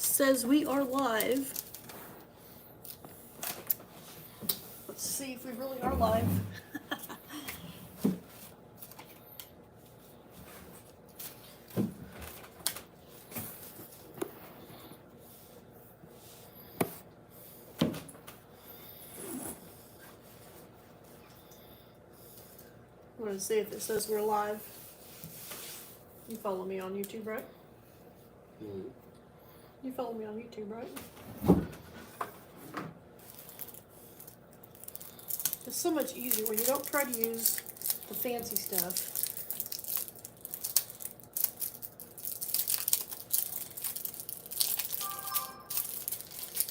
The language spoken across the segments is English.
says we are live. Let's see if we really are live. I'm going to see if it says we're live. You follow me on YouTube, right? Mm. You follow me on YouTube, right? It's so much easier when you don't try to use the fancy stuff.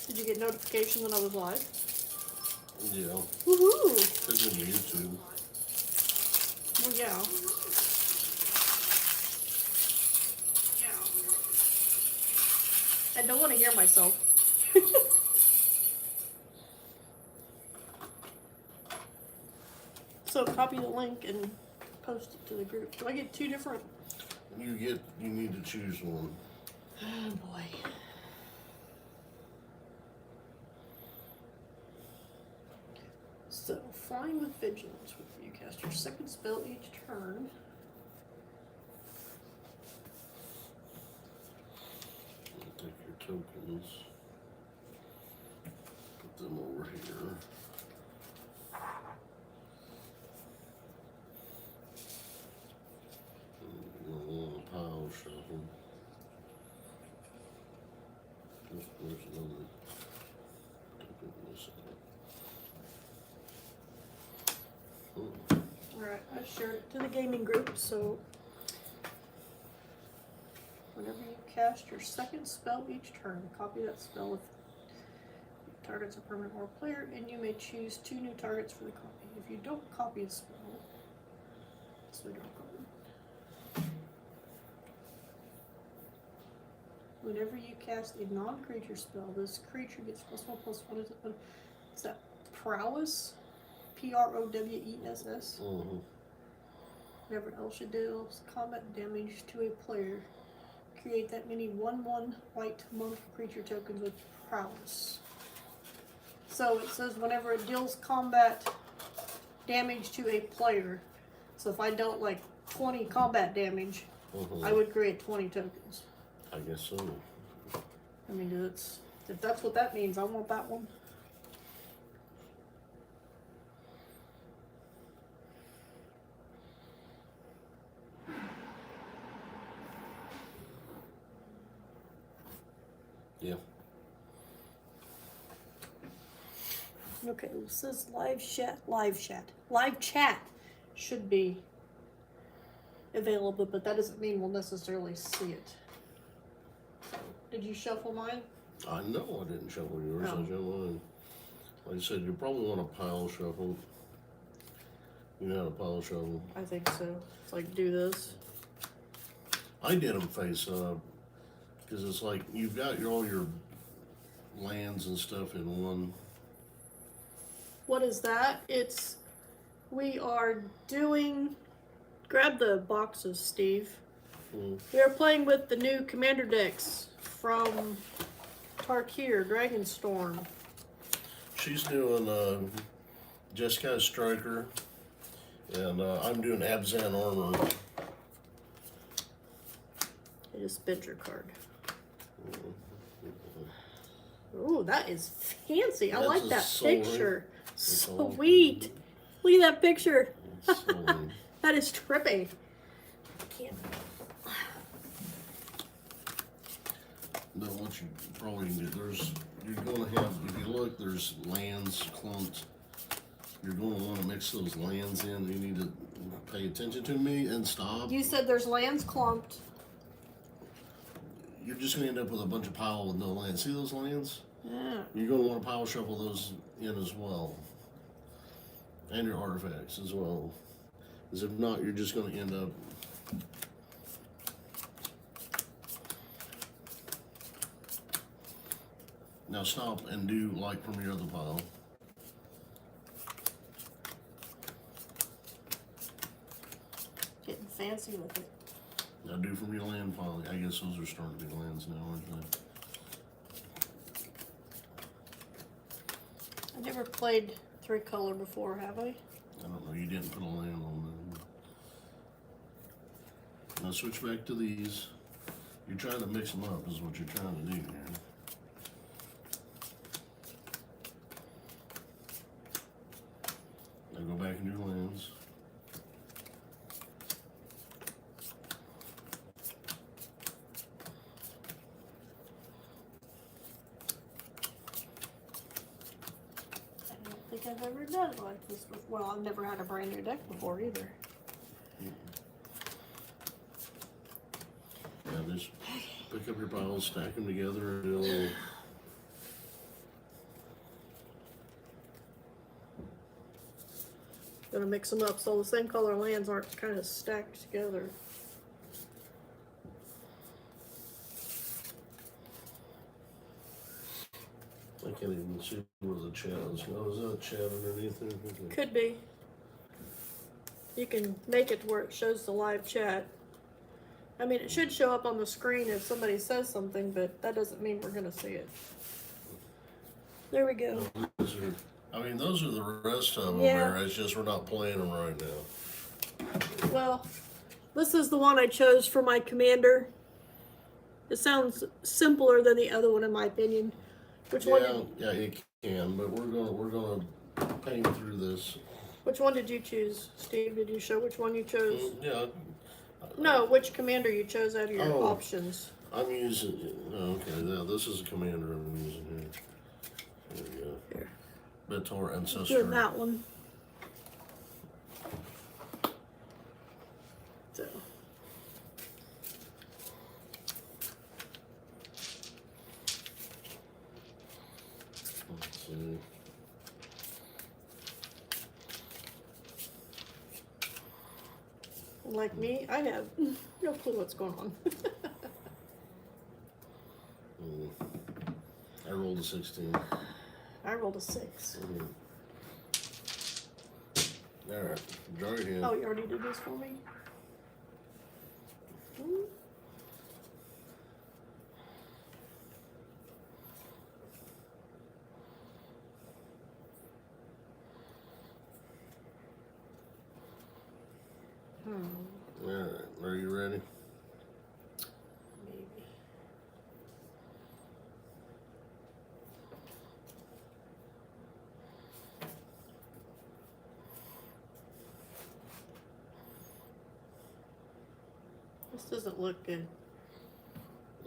Did you get notification when I was live? Yeah. Woohoo! It's on YouTube. Well, yeah. I don't want to hear myself. So copy the link and post it to the group. Do I get two different? You need to choose one. Oh boy. So, flying with vigilance. You cast your second spell each turn. Take your tokens. Put them over here. And you're gonna pile shuffle. There's another token missing. Alright, I shared it to the gaming group, so whenever you cast your second spell each turn, copy that spell if targets a permanent or player, and you may choose 2 new targets for the copy. If you don't copy a spell, so draw a card. Whenever you cast a non-creature spell, this creature gets +1/+1. Is that prowess? Prowess. Mm-hmm. Whenever else it deals combat damage to a player, create that many 1/1 white monk creature tokens with prowess. So it says whenever it deals combat damage to a player. So if I dealt like 20 combat damage, I would create 20 tokens. I guess so. I mean, if that's what that means, I want that one. Yeah. Okay, it says live chat should be available, but that doesn't mean we'll necessarily see it. Did you shuffle mine? I know I didn't shuffle yours. Oh. I shuffled mine. Like I said, you probably want a pile shuffle. You know how to pile shuffle? I think so. It's like do this. I did them face up because it's like you've got all your lands and stuff in one. What is that? We are doing, grab the boxes, Steve. We are playing with the new commander decks from Tarkir, Dragonstorm. She's doing Jessica Striker, and I'm doing Abzan Armor. I just spent your card. Oh, that is fancy. I like that picture. Sweet. Look at that picture. That is trippy. I can't. But what you probably can do, you're going to have, if you look, there's lands clumped. You're going to want to mix those lands in. You need to pay attention to me and stop. You said there's lands clumped. You're just going to end up with a bunch of pile with no lands. See those lands? Yeah. You're going to want to pile shuffle those in as well. And your artifacts as well. Because if not, you're just going to end up... Now stop and do like from your other pile. Getting fancy with it. Now do from your land pile. I guess those are starting to be lands now, aren't they? Never played 3-color before, have I? I don't know, you didn't put a land on them. Now switch back to these. You're trying to mix them up is what you're trying to do here. Now go back and do lands. I don't think I've ever done it like this before. Well, I've never had a brand new deck before either. Yeah, just pick up your piles, stack them together until Gonna mix them up so the same color lands aren't kind of stacked together. I can't even see where the chat is. Oh, is that a chat underneath there? Okay. Could be. You can make it to where it shows the live chat. I mean, it should show up on the screen if somebody says something, but that doesn't mean we're gonna see it. There we go. Those are, I mean, those are the rest of them Yeah. there. It's just we're not playing them right now. Well, this is the one I chose for my commander. It sounds simpler than the other one in my opinion. Which one? Yeah, it can, but we're gonna paint through this. Which one did you choose, Steve? Did you show which one you chose? Yeah. No, which commander you chose out of your Oh. options. I'm using. Okay, yeah, this is a commander I'm using here. There we go. Here. Betor Doing Ancestor. that one. So. Let's see. Like me, I have no clue what's going on. I rolled a 16. I rolled a 6. All right, draw your hand. Oh, you already did this for me? Hmm. All right, are you ready? Maybe. This doesn't look good.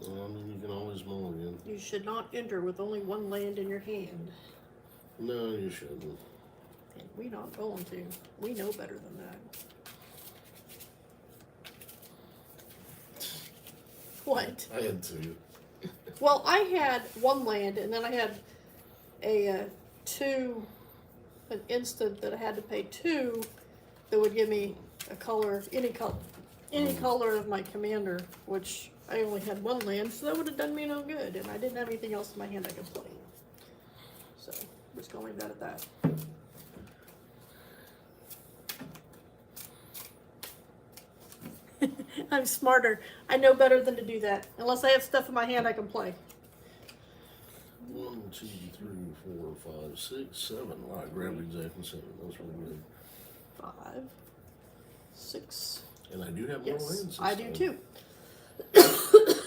Well, I mean, you can always mull again. You should not enter with only one land in your hand. No, you shouldn't. And we're not going to. We know better than that. What? I had two. Well, I had one land, and then I had a an instant that I had to pay 2 that would give me a color, any color of my commander, which I only had one land, so that would have done me no good, and I didn't have anything else in my hand I could play. So, I'm just gonna leave that at that. I'm smarter. I know better than to do that. Unless I have stuff in my hand I can play. 1, 2, 3, 4, 5, 6, 7. Wow, I grabbed exactly 7. That's really good. 5, 6. And I do have more Yes, lands. I do too.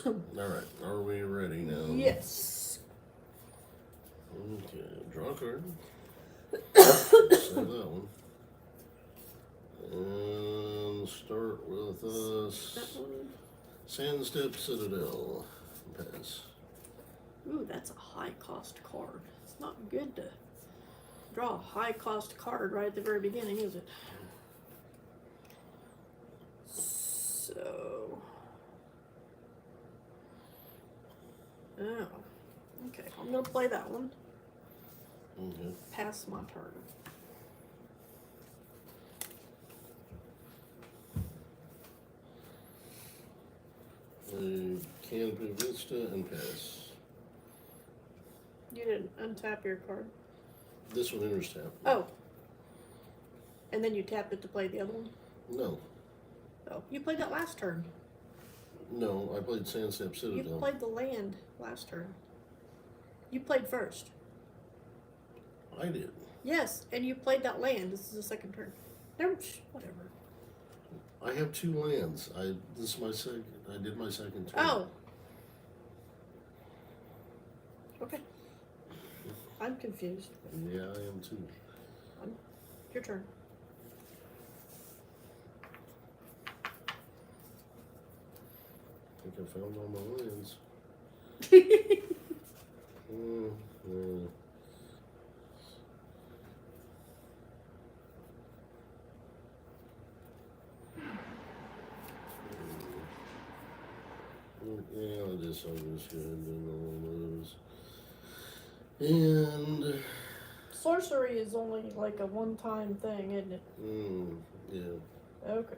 All right, are we ready now? Yes. Okay, draw a card. Save that one. And start with us. That one. Sandstep Citadel. Pass. Ooh, that's a high cost card. It's not good to draw a high cost card right at the very beginning, is it? So. Oh. Okay, I'm gonna play that one. Okay. Pass my turn. Canopy Vista and pass. You didn't untap your card. This one enters tap. Oh. And then you tapped it to play the other one? No. Oh, you played that last turn. No, I played Sandstep You Citadel. played the land last turn. You played first. I did. Yes, and you played that land. This is the second turn. Never, whatever. I have 2 lands. This is my second. I did my second turn. Oh. Okay. I'm confused. Yeah, I am too. Your turn. I think I found all my lands. Yeah, I just go ahead and do all those. And Sorcery is only like a one-time thing, isn't it? yeah. Okay.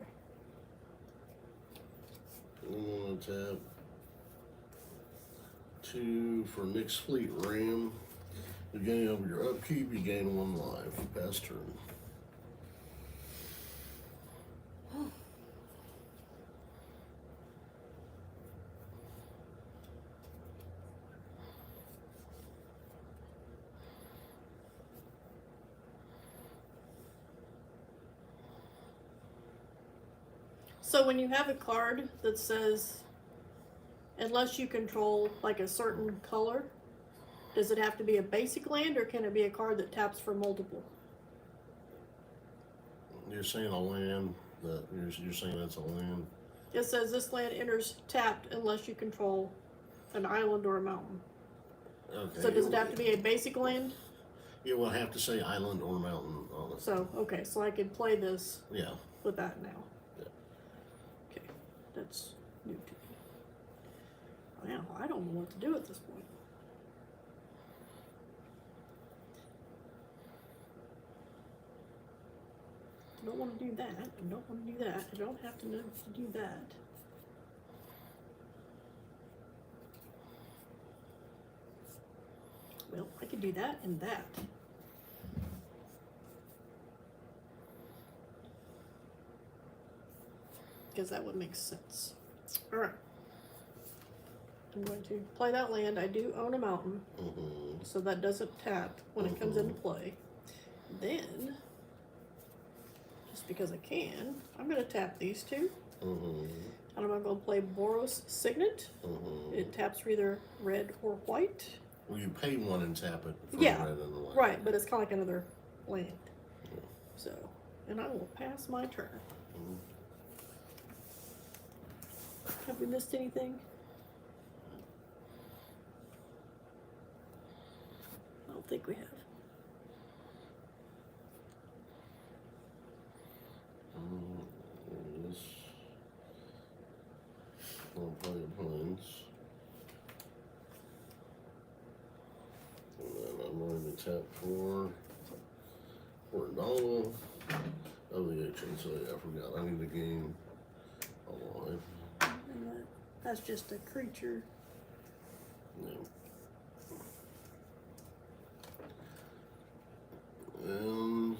I'm gonna tap 2 for Nick's Fleet Ram. Beginning of your upkeep, you gain 1 life. Pass turn. So when you have a card that says, unless you control like a certain color, does it have to be a basic land or can it be a card that taps for multiple? You're saying a land that you're saying that's a land. It says this land enters tapped unless you control an island or a mountain. Okay. So does it have to be a basic land? It will have to say island or mountain on it. So, okay, so I could play this Yeah. with that now. Yeah. Okay, that's new to me. Wow, I don't know what to do at this point. I don't want to do that. I don't want to do that. I don't have to know to do that. Well, I could do that and that. Because that would make sense. Alright. I'm going to play that land. I do own a mountain. So that doesn't tap when it comes into play. Then, just because I can, I'm going to tap these 2. And I'm going to play Boros Signet. It taps for either red or white. Well, you pay 1 and tap it for Yeah, red and the white. right, but it's kind of like another land. So, and I will pass my turn. Have we missed anything? I don't think we have. This. I'll play a Plains. And then I'm going to tap for $1 of the action. So yeah, I forgot. I need to gain a life. And that's just a creature. Yeah. And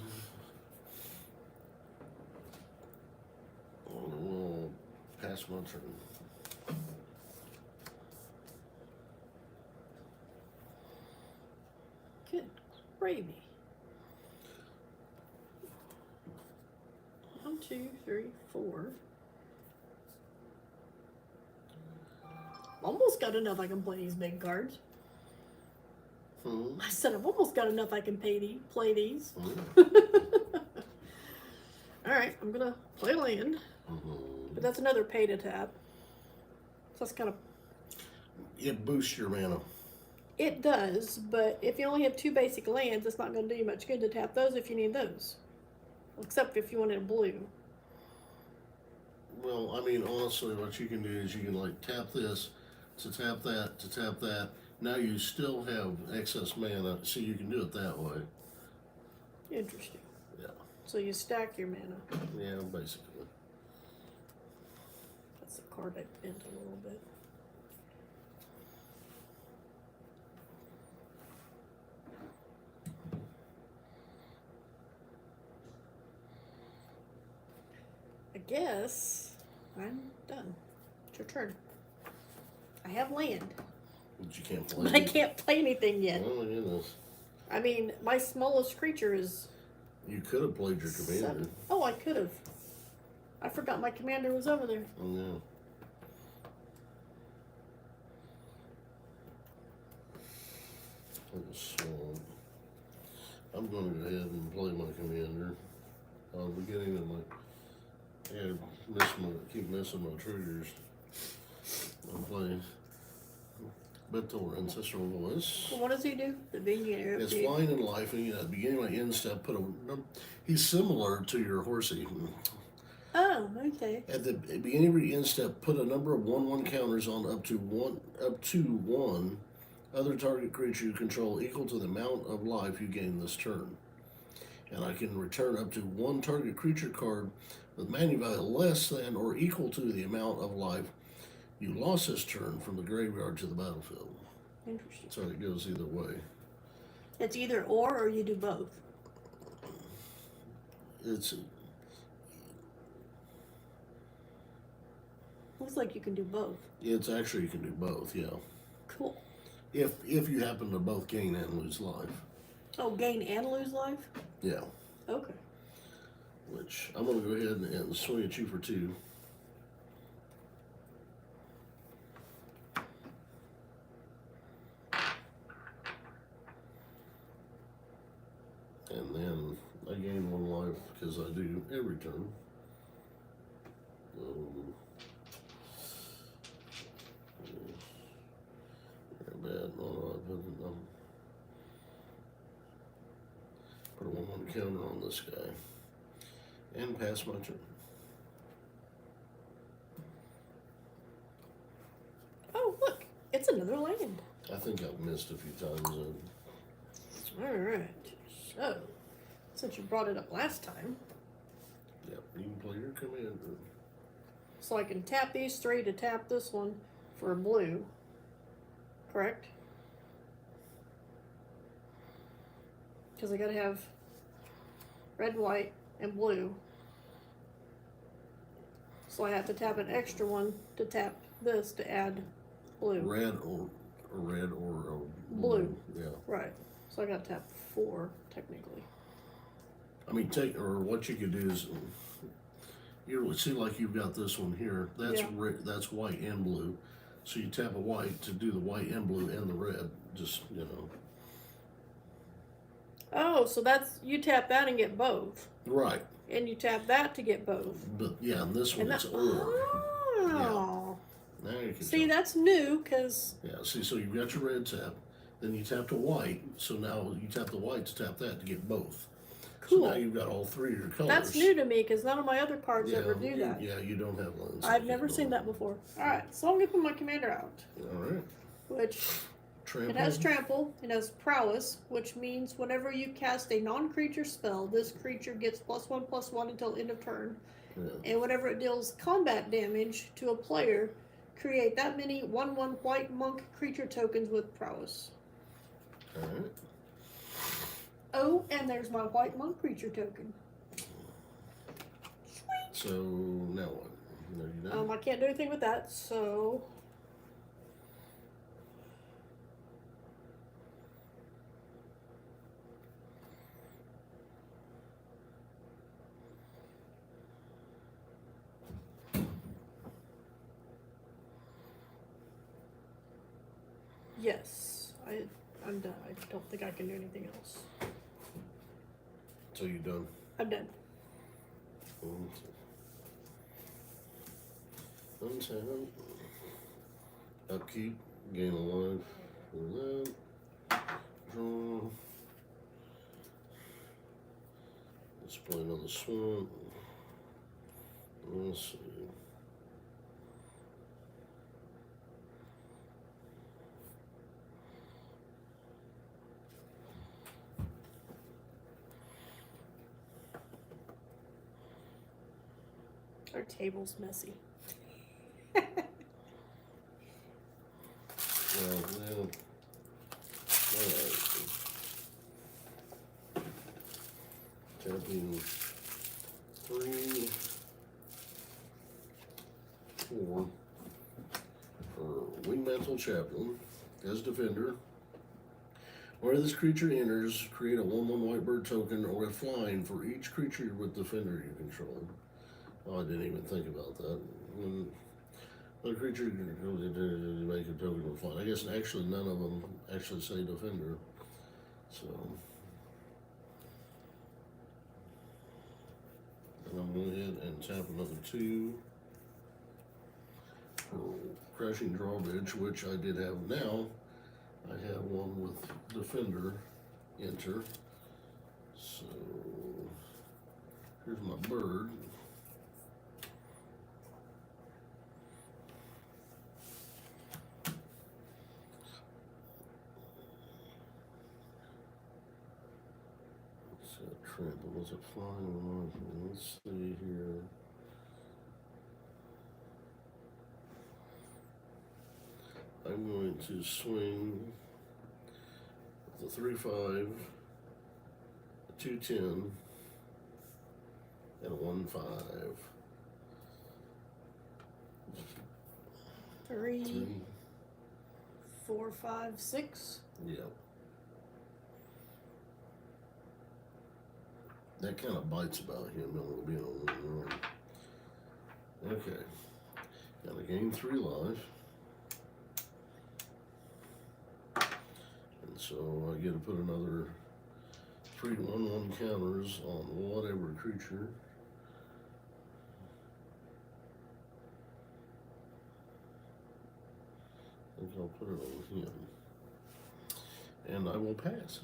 we'll pass my turn. Good gravy. 1, 2, 3, 4. Almost got enough I can play these big cards. I said I've almost got enough I can play these. Alright, I'm gonna play land. But that's another pay to tap. So that's kind of... It boosts your mana. It does, but if you only have 2 basic lands, it's not going to do you much good to tap those if you need those. Except if you wanted a blue. Well, I mean, honestly, what you can do is you can like tap this, to tap that, to tap that. Now you still have excess mana, so you can do it that way. Interesting. Yeah. So you stack your mana. Yeah, basically. That's the card I bent a little bit. I guess I'm done. It's your turn. I have land, But you can't play. but I can't play anything yet. Oh my goodness. I mean, my smallest creature is You could have played your commander. 7. Oh, I could have. I forgot my commander was over there. Oh, yeah. Swamp. I'm going to go ahead and play my commander. Beginning of my, keep missing my triggers. I'll play Betor, Ancestral Voice. Well, what does he do? The beginning. It's flying and life, and at the beginning of my end step, he's similar to your horsey. Oh, okay. At the beginning of your end step, put a number of 1/1 counters on up to one other target creature you control equal to the amount of life you gain this turn. And I can return up to one target creature card with mana value less than or equal to the amount of life you lost this turn from the graveyard to the battlefield. Interesting. So it goes either way. It's either or you do both. It's Looks like you can do both. actually, you can do both, yeah. Cool. If you happen to both gain and lose life. Oh, gain and lose life? Yeah. Okay. Which I'm going to go ahead and swing at you for 2. And then I gain 1 life because I do every turn. Very bad. No, put a 1/1 counter on this guy. And pass my turn. Oh, look. It's another land. I think I've missed a few times. Alright. So, since you brought it up last time, Yep, you can play your commander. so I can tap these 3 to tap this one for a blue. Correct? Because I gotta have red, white, and blue. So I have to tap an extra one to tap this to add blue. Red or Blue. Yeah. Right. So I gotta tap 4, technically. I mean, what you could do is, you see, like you've got this one here. That's Yeah. That's white and blue. So you tap a white to do the white and blue and the red. Just Oh, so that's, you tap that and get both. Right. And you tap that to get both. But yeah, and this one And it's that, or. oh. Now you can See, tell. that's new, because, Yeah. See, so you've got your red tap. Then you tap the white. So now you tap the white to tap that to get both. cool. So now you've got all 3 of your colors. That's new to me, because none of my other cards Yeah, ever do that. Yeah, you don't have lens. I've never seen that before. Alright, so I'm going to put my commander out. Alright. Which, Trample. it has trample, it has prowess, which means whenever you cast a non-creature spell, this creature gets +1/+1 until end of turn. Yeah. And whenever it deals combat damage to a player, create that many 1/1 white monk creature tokens with prowess. Alright. Oh, and there's my white monk creature token. Sweet. So now what? No, you don't. I can't do anything with that, so yes, I'm done. I don't think I can do anything else. So you done? I'm done. Untap. Upkeep. Gain a life. For that. Draw. Let's play another swamp. Let's see. Our table's messy. Well, now. Alright. Tapping 3, 4 for Wingmantle Chaplain as defender. Where this creature enters, create a 1/1 white bird token or a flying for each creature with defender you control. Oh, I didn't even think about that. The creature can make a token with flying. I guess actually none of them actually say defender. So. And I'm going to go ahead and tap another 2 for Crashing Drawbridge, which I did have now. I have one with Defender enter. So here's my bird. Trample, was it flying or not? Let's see here. I'm going to swing the 3/5, a 2/10, and a 1/5. 3, 4, 5, 6. Yeah. That kind of bites about him, though, being on the run. Okay. Gotta gain 3 life. And so I get to put another 3 1/1 counters on whatever creature. I think I'll put it on him. And I will pass.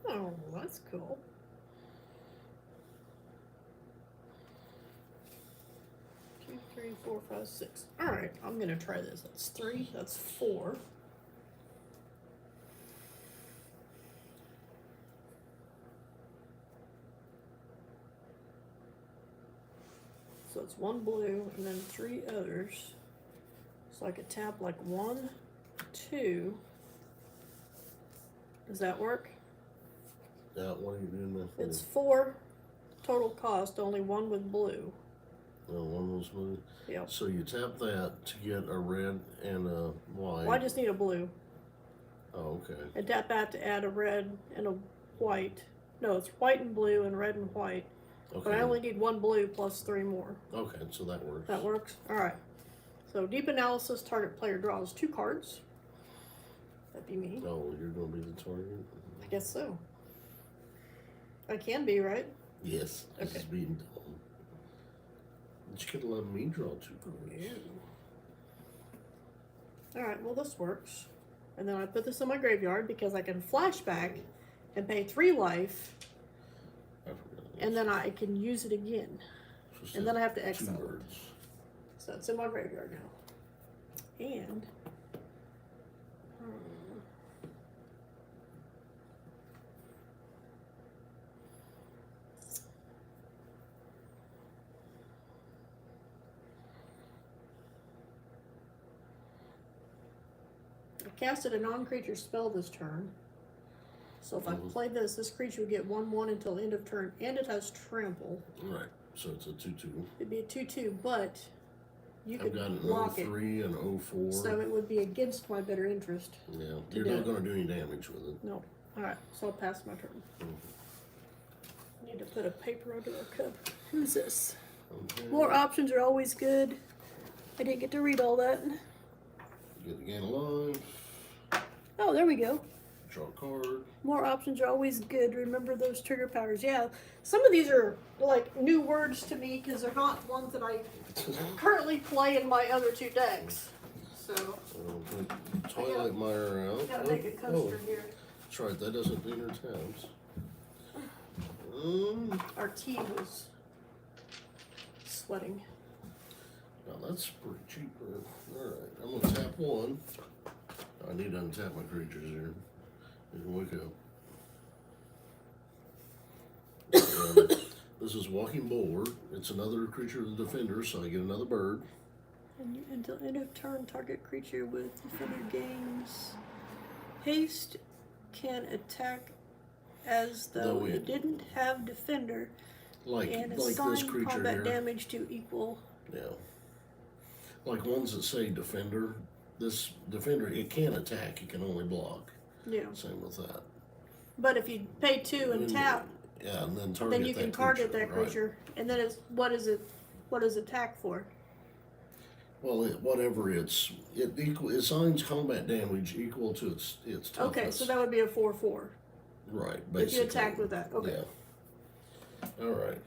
Oh, that's cool. Two, 3, 4, 5, 6. All right, I'm gonna try this. That's 3. That's 4. So it's 1 blue and then 3 others. So I could tap like 1, 2. Does that work? Yeah, what are you doing there for? It's 4 total cost, only 1 with blue. Oh, 1 was blue. Yep. So you tap that to get a red and a white. Well, I just need a blue. Oh, okay. And tap that to add a red and a white. No, it's white and blue and red and white. Okay. But I only need 1 blue plus 3 more. Okay, so that works. That works? Alright. So deep analysis, target player draws 2 cards. That'd be me. Oh, you're going to be the target? I guess so. I can be, right? Yes. This Okay. is being dumb. But you could have let me draw 2 cards. Alright, well this works. And then I put this in my graveyard because I can flashback and pay 3 life. I forgot. And then I can use it again. Just And then I have to 2 exile it. birds. So it's in my graveyard now. And I casted a non-creature spell this turn. So if I play this creature would get 1/1 until end of turn, and it has trample. Right. So it's a 2/2. It'd be a 2/2, but you I've could got an block it. 03 and 04. So it would be against my better interest. Yeah. to You're do not it. going to do any damage with it. No. Alright, so I'll pass my turn. Need to put a paper under our cup. Who's this? Okay. More options are always good. I didn't get to read all that. Get the gain of life. Oh, there we go. Draw a card. More options are always good. Remember those trigger powers. Yeah, some of these are like new words to me because they're not ones that I currently play in my other 2 decks. So, Put Twilight Mire out. gotta make a coaster here. That's right, that doesn't do your tabs. Our tea was sweating. Now that's pretty cheap. Alright, I'm gonna tap 1. I need to untap my creatures here. You can wake up. This is Walking Bulwark. It's another creature of the defender, so I get another bird. And until end of turn, target creature with defender gains haste can attack as though Though it it- didn't have defender like and this assign creature combat here. damage to equal. Yeah. Like ones that say defender. This defender, it can't attack, it can only block. Yeah. Same with that. But if you pay 2 and tap, Yeah, and then target then you that can target creature, that creature. And then it's what is attack for? Well, whatever it assigns combat damage equal to its toughness. Okay, so that would be a 4/4. Right, If basically. you attack with that, okay. Yeah. All right.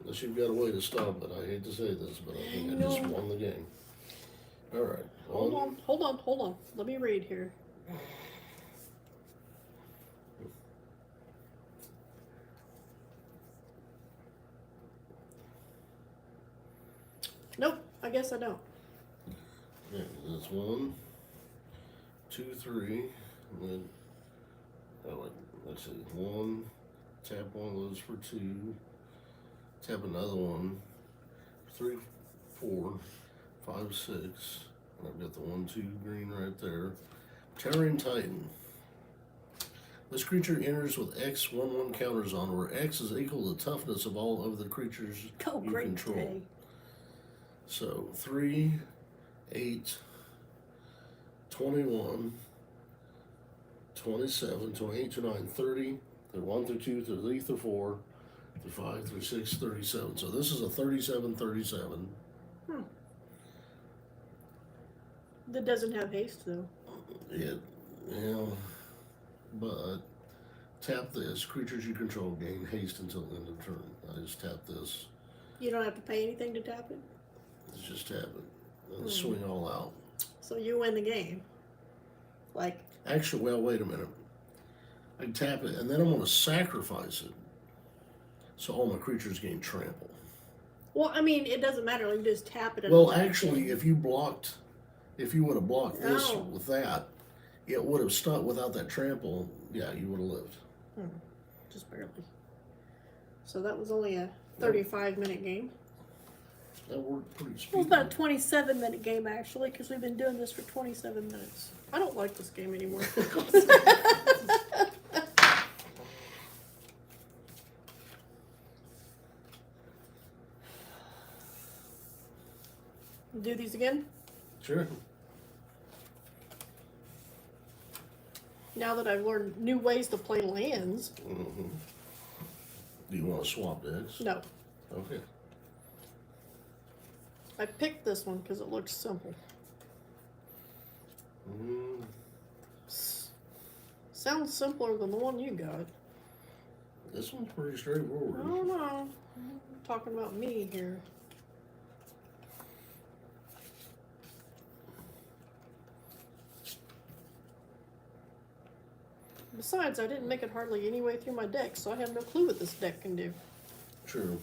Unless you've got a way to stop it, I hate to say this, but I think I just won the game. All right. Hold on. Let me read here. Nope, I guess I don't. Yeah, that's 1, 2, 3, and then let's see, 1, tap one of those for 2, tap another one, 3, 4, 5, 6, and I've got the 1, 2 green right there. Towering Titan. This creature enters with X 1/1 counters on, where X is equal to the toughness of all of the creatures Oh, you great control. day. So 3, 8, 21, 27, 28, 29, 30, through 1 through 2, through 3 through 4, through 5 through 6, 37. So this is a 37. That doesn't have haste though. But tap this. Creatures you control gain haste until the end of turn. I just tap this. You don't have to pay anything to tap it. Let's just tap it. And swing all out. So you win the game. Like, Actually, well, wait a minute. I tap it, and then I'm going to sacrifice it. So all my creatures gain trample. well, I mean, it doesn't matter. Like, you just tap it. And Well, attack actually, it. if you would have blocked this Oh. with that, it would have stuck without that trample. Yeah, you would have lived. Just barely. So that was only a 35-minute game. That worked pretty It was speedy. about a 27-minute game, actually, because we've been doing this for 27 minutes. I don't like this game anymore. Do these again? Sure. Now that I've learned new ways to play lands. Mm-hmm. Do you want to swap decks? No. Okay. I picked this one because it looks simple. Sounds simpler than the one you got. This one's pretty straightforward. I don't know. I'm talking about me here. Besides, I didn't make it hardly any way through my deck, so I have no clue what this deck can do. True.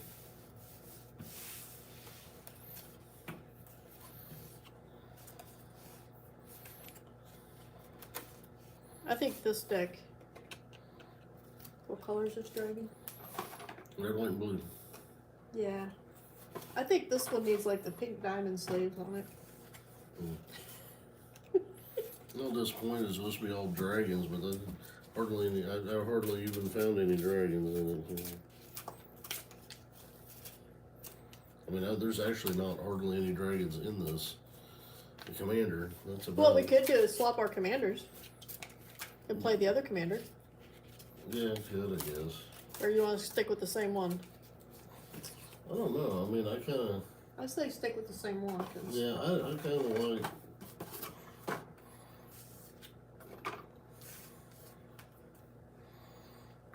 I think this deck. What color is this dragon? Red, white, and blue. Yeah. I think this one needs like the pink diamond sleeves on it. No, at this point it's supposed to be all dragons, but I hardly even found any dragons in it. I mean, there's actually not hardly any dragons in this. The commander, that's about What we could do is swap our commanders and play the other commander. Yeah, good, I guess. Or you want to stick with the same one? I don't know. I mean, I kind of. I say stick with the same one. Cause Yeah, I kind of like.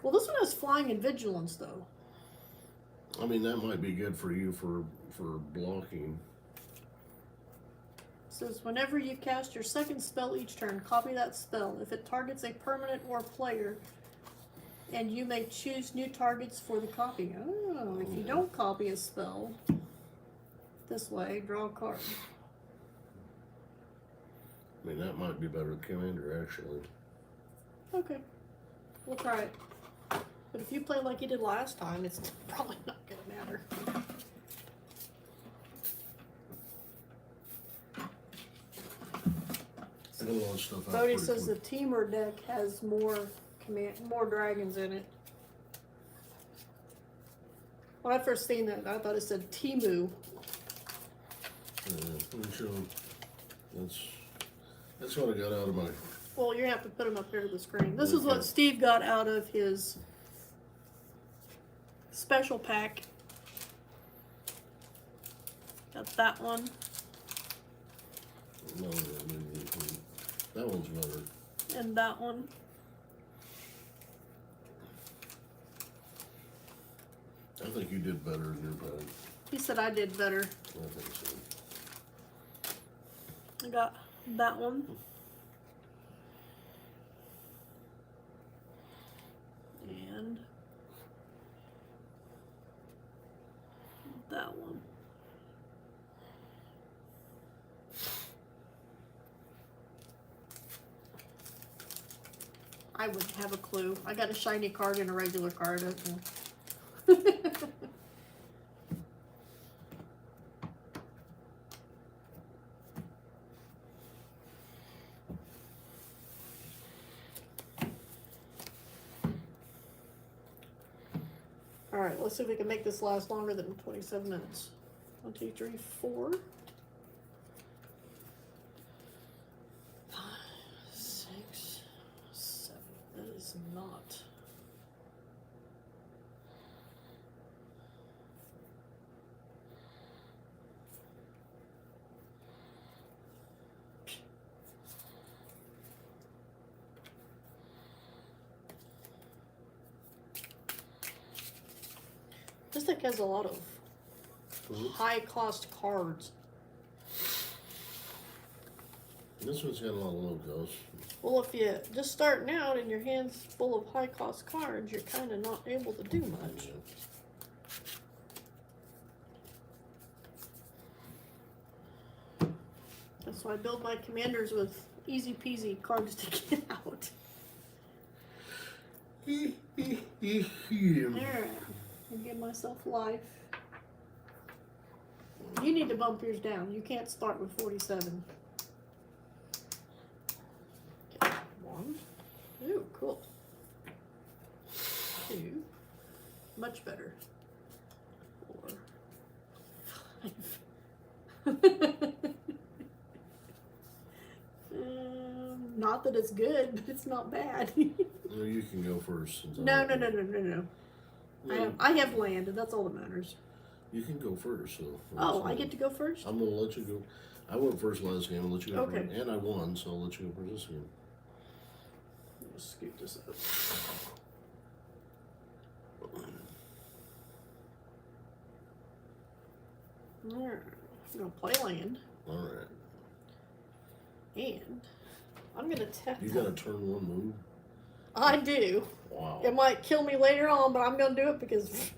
Well, this one has flying and vigilance, though. I mean, that might be good for you for blocking. It says whenever you cast your second spell each turn, copy that spell. If it targets a permanent or player, and you may choose new targets for the copy. Oh, if you don't copy a spell, this way, draw a card. I mean, that might be better than commander, actually. Okay, we'll try it. But if you play like you did last time, it's probably not going to matter. And a lot of stuff out. Bodie pretty says quick. the Teamer deck has more dragons in it. When I first seen that, I thought it said Timu. Yeah, let me show 'em. That's what I got out of my. Well, you're gonna have to put them up here to the screen. This is Okay. what Steve got out of his special pack. Got that one. No, that one's better. And that one. I think you did better in your pack. He said I did better. I think so. I got that one. And that one. I wouldn't have a clue. I got a shiny card and a regular card. I don't know. Alright, let's see if we can make this last longer than 27 minutes. 1, 2, 3, 4. 5, 6, 7. That is not. This deck has a lot of high cost cards. This one's got a lot of low cost. Well, if you just starting out and your hand's full of high cost cards, you're kind of not able to do much. That's why I build my commanders with easy peasy cards to get out. Alright, I'll give myself life. You need to bump yours down. You can't start with 47. Okay, 1. Ooh, cool. 2. Much better. 4. 5. Not that it's good, but it's not bad. No, you can go first. Since No. No, I have land, and that's all that matters. you can go first. So Oh, I get to go first? I'm gonna let you go. I went first last game. I'll let you go Okay. first. And I won, so I'll let you go first this game. Let's scoot this up. Alright, I'm gonna play land, All right. and I'm gonna tap. You got a turn 1 move. I do. Wow. It might kill me later on, but I'm gonna do it because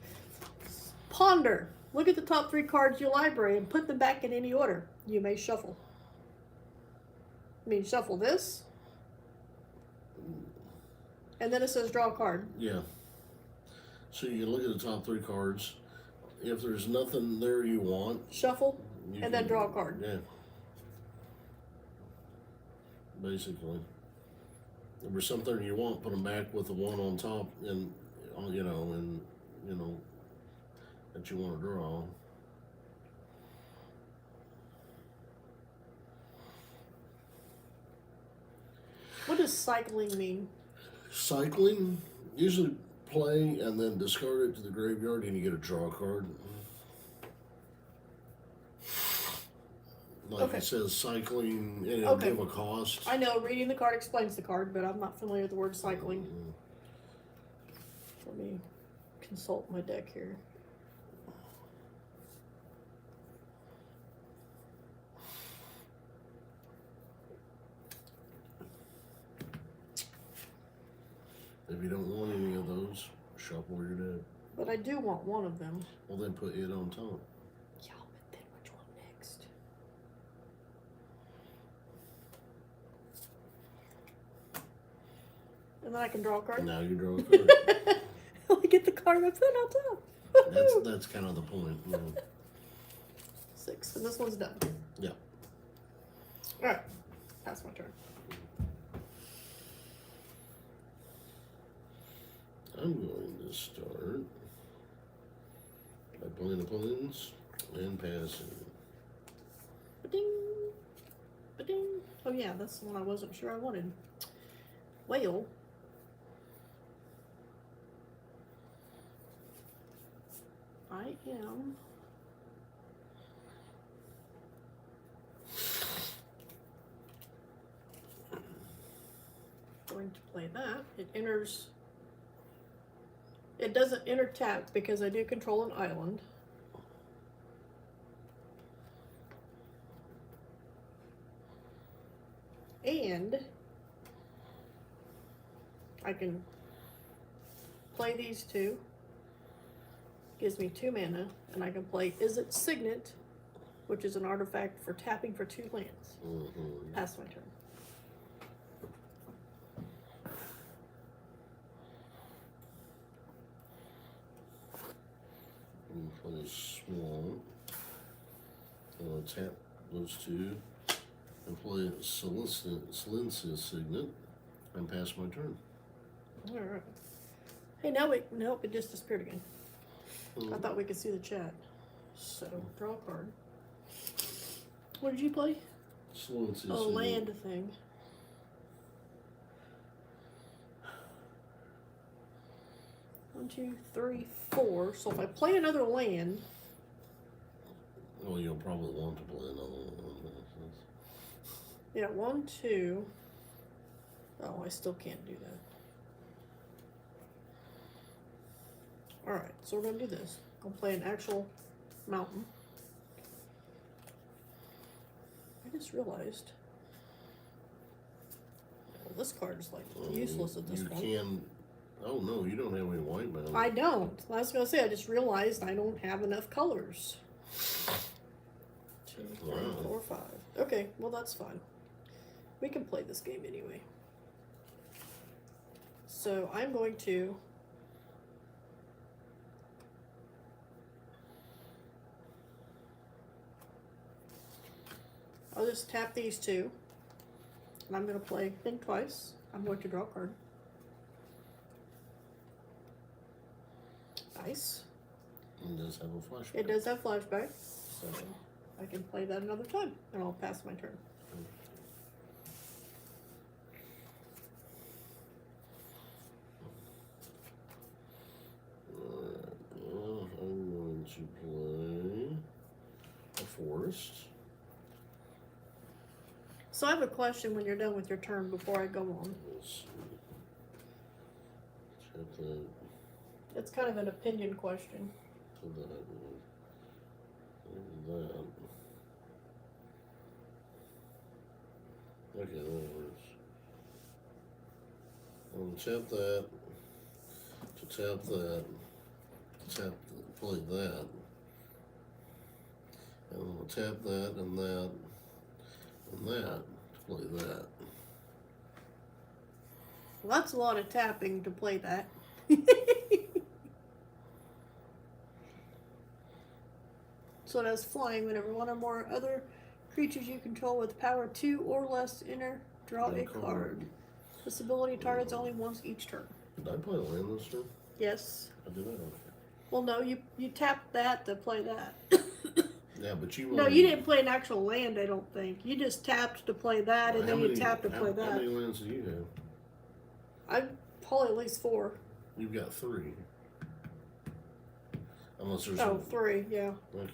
ponder. Look at the top 3 cards of your library and put them back in any order. You may shuffle. I mean, shuffle this, and then it says draw a card. Yeah. So you can look at the top 3 cards. If there's nothing there you want, Shuffle, you and then can- draw a card. Yeah. Basically. If there's something you want, put them back with the one on top, and that you want to draw. What does cycling mean? Cycling, usually play and then discard it to the graveyard, and you get a draw card. Like Okay. it says cycling, and it'll Okay. give a cost. I know reading the card explains the card, but I'm not familiar with the word cycling. Let me consult my deck here. If you don't want any of those, shuffle your deck. But I do want one of them. Well, then put it on top. Yeah, but then which one next? And then I can draw a card? Now you draw a card. I get the card I put on top. That's kind of the point. You know. 6, and this one's done. Yeah. Alright, that's my turn. I'm going to start by playing opponents and passing. Ba-ding, ba-ding. Oh yeah, that's the one I wasn't sure I wanted. Whale. I am going to play that. It enters. It doesn't enter tap because I do control an island. And I can play these two. Gives me 2 mana, and I can play Is It Signet, which is an artifact for tapping for 2 lands. Pass my turn. Play Swamp. I'll tap those 2 and play Silencious Signet and pass my turn. Alright. Hey, now nope, it just disappeared again. I thought we could see the chat. So, draw a card. What did you play? Silencious Oh, Signet. land thing. One, 2, 3, 4. So if I play another land, Well, you'll probably want to play another one. yeah, 1, 2. Oh, I still can't do that. Alright, so we're gonna do this. I'll play an actual mountain. I just realized. Well, this card is like useless at this point. Oh no, you don't have any white mana. I don't. I was gonna say, I just realized I don't have enough colors. 2, 3, 4, 5. Okay, well that's fine. We can play this game anyway. So I'm going to I'll just tap these 2. And I'm going to play Think Twice. I'm going to draw a card. Nice. It does have a flashback. It does have flashback. So I can play that another time. And I'll pass my turn. Alright, I'm going to play a forest. So I have a question when you're done with your turn before I go on. Let's see. Check that. It's kind of an opinion question. To that. That. Okay, that works. I'm gonna tap that. To tap that. Tap, play that. And I'm gonna tap that and that. And that to play that. Well, that's a lot of tapping to play that. So it has flying whenever one or more other creatures you control with power 2 or less enter, draw a card. This ability targets only once each turn. Did I play a land this turn? Yes. I did that. Okay. Well, no, you tapped that to play that. Yeah, but you. No, you didn't play an actual land, I don't think. You just tapped to play that, and then you tapped to play How that. many lands do you have? I've probably at least 4. You've got 3. Unless there's. Oh, 3, yeah. Okay.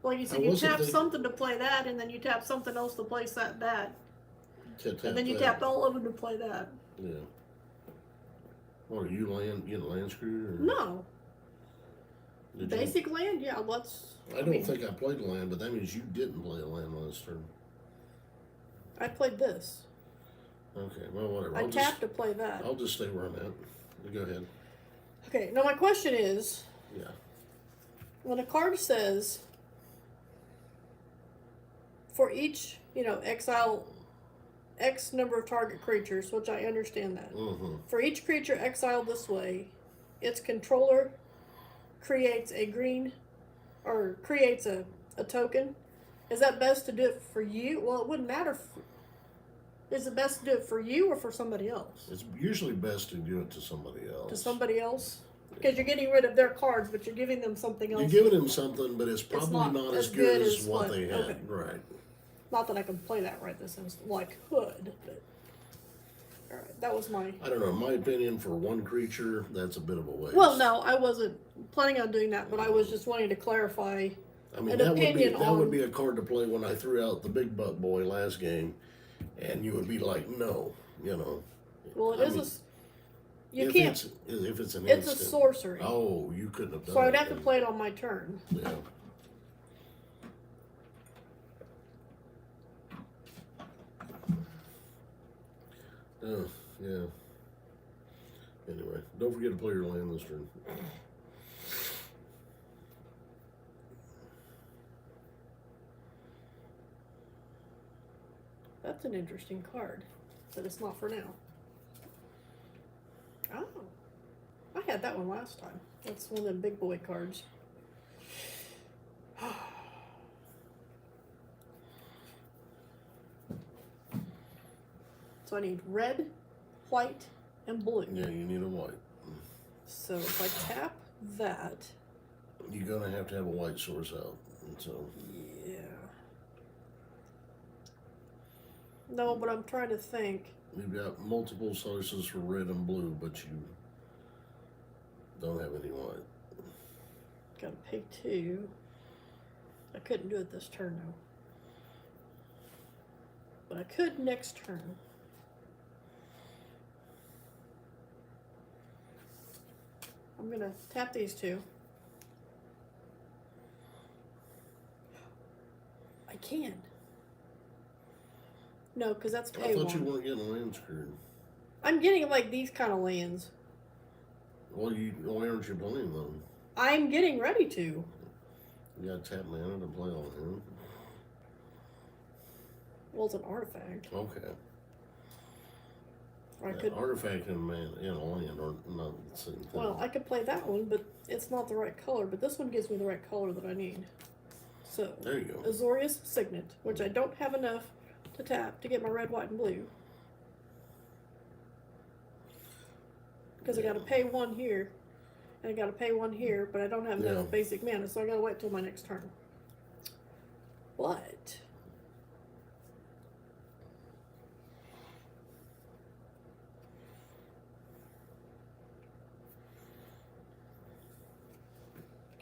Like you said, I you wasn't tap thinking- something to play that, and then you tap something else to play that. Tap And then you that. tapped all of them to play that. Yeah. What are you getting land screwed? Or No. did you? Basic land? Yeah, let's. I don't think I played a land, but that means you didn't play a land last turn. I played this. Okay, well, whatever. I tapped to play that. I'll just stay where I'm at. You go ahead. Okay, now my question is, Yeah. when a card says, for each, exile X number of target creatures, which I understand that. Mm-hmm. For each creature exiled this way, its controller creates a a token. Is that best to do it for you? Well, it wouldn't matter. Is it best to do it for you or for somebody else? It's usually best to do it to somebody else. To somebody else? Because you're getting rid of their cards, but you're giving them something else. You're giving them something, but it's probably not as good as what they had. Okay. Right. Not that I can play that right this instant. Well, I could, but. Alright, that was my. I don't know. In my opinion, for one creature, that's a bit of a waste. Well, no, I wasn't planning on doing that, but I was just wanting to clarify. I mean, an that would be opinion that would on- be a card to play when I threw out the big butt boy last game, and you would be like, no, you know. Well, I mean, you if can't. if it's an It's instant. a sorcery. Oh, you couldn't have done So I'd it have to then. play it on my turn. Yeah. Oh, yeah. Anyway, don't forget to play your land this turn. That's an interesting card, but it's not for now. Oh, I had that one last time. That's one of the big boy cards. So I need red, white, and blue. Yeah, you need a white. So if I tap that, You're gonna have to have a white source out. And so yeah. No, but I'm trying to think. you've got multiple sources for red and blue, but you don't have any white. Gotta pay 2. I couldn't do it this turn though. But I could next turn. I'm gonna tap these 2. I can. No, because that's I pay thought you 1. weren't getting land screwed. I'm getting like these kind of lands. Well, why aren't you playing them? I'm getting ready to. You got tap mana to play on him. Well, it's an artifact. Okay. Or I could. Artifact and man in a land are not the same thing. Well, I could play that one, but it's not the right color. But this one gives me the right color that I need. So, there you go. Azorius Signet, which I don't have enough to tap to get my red, white, and blue. Because I got to pay 1 here, and I got to pay 1 here, but I don't have enough basic mana, so I got to wait till my next turn. But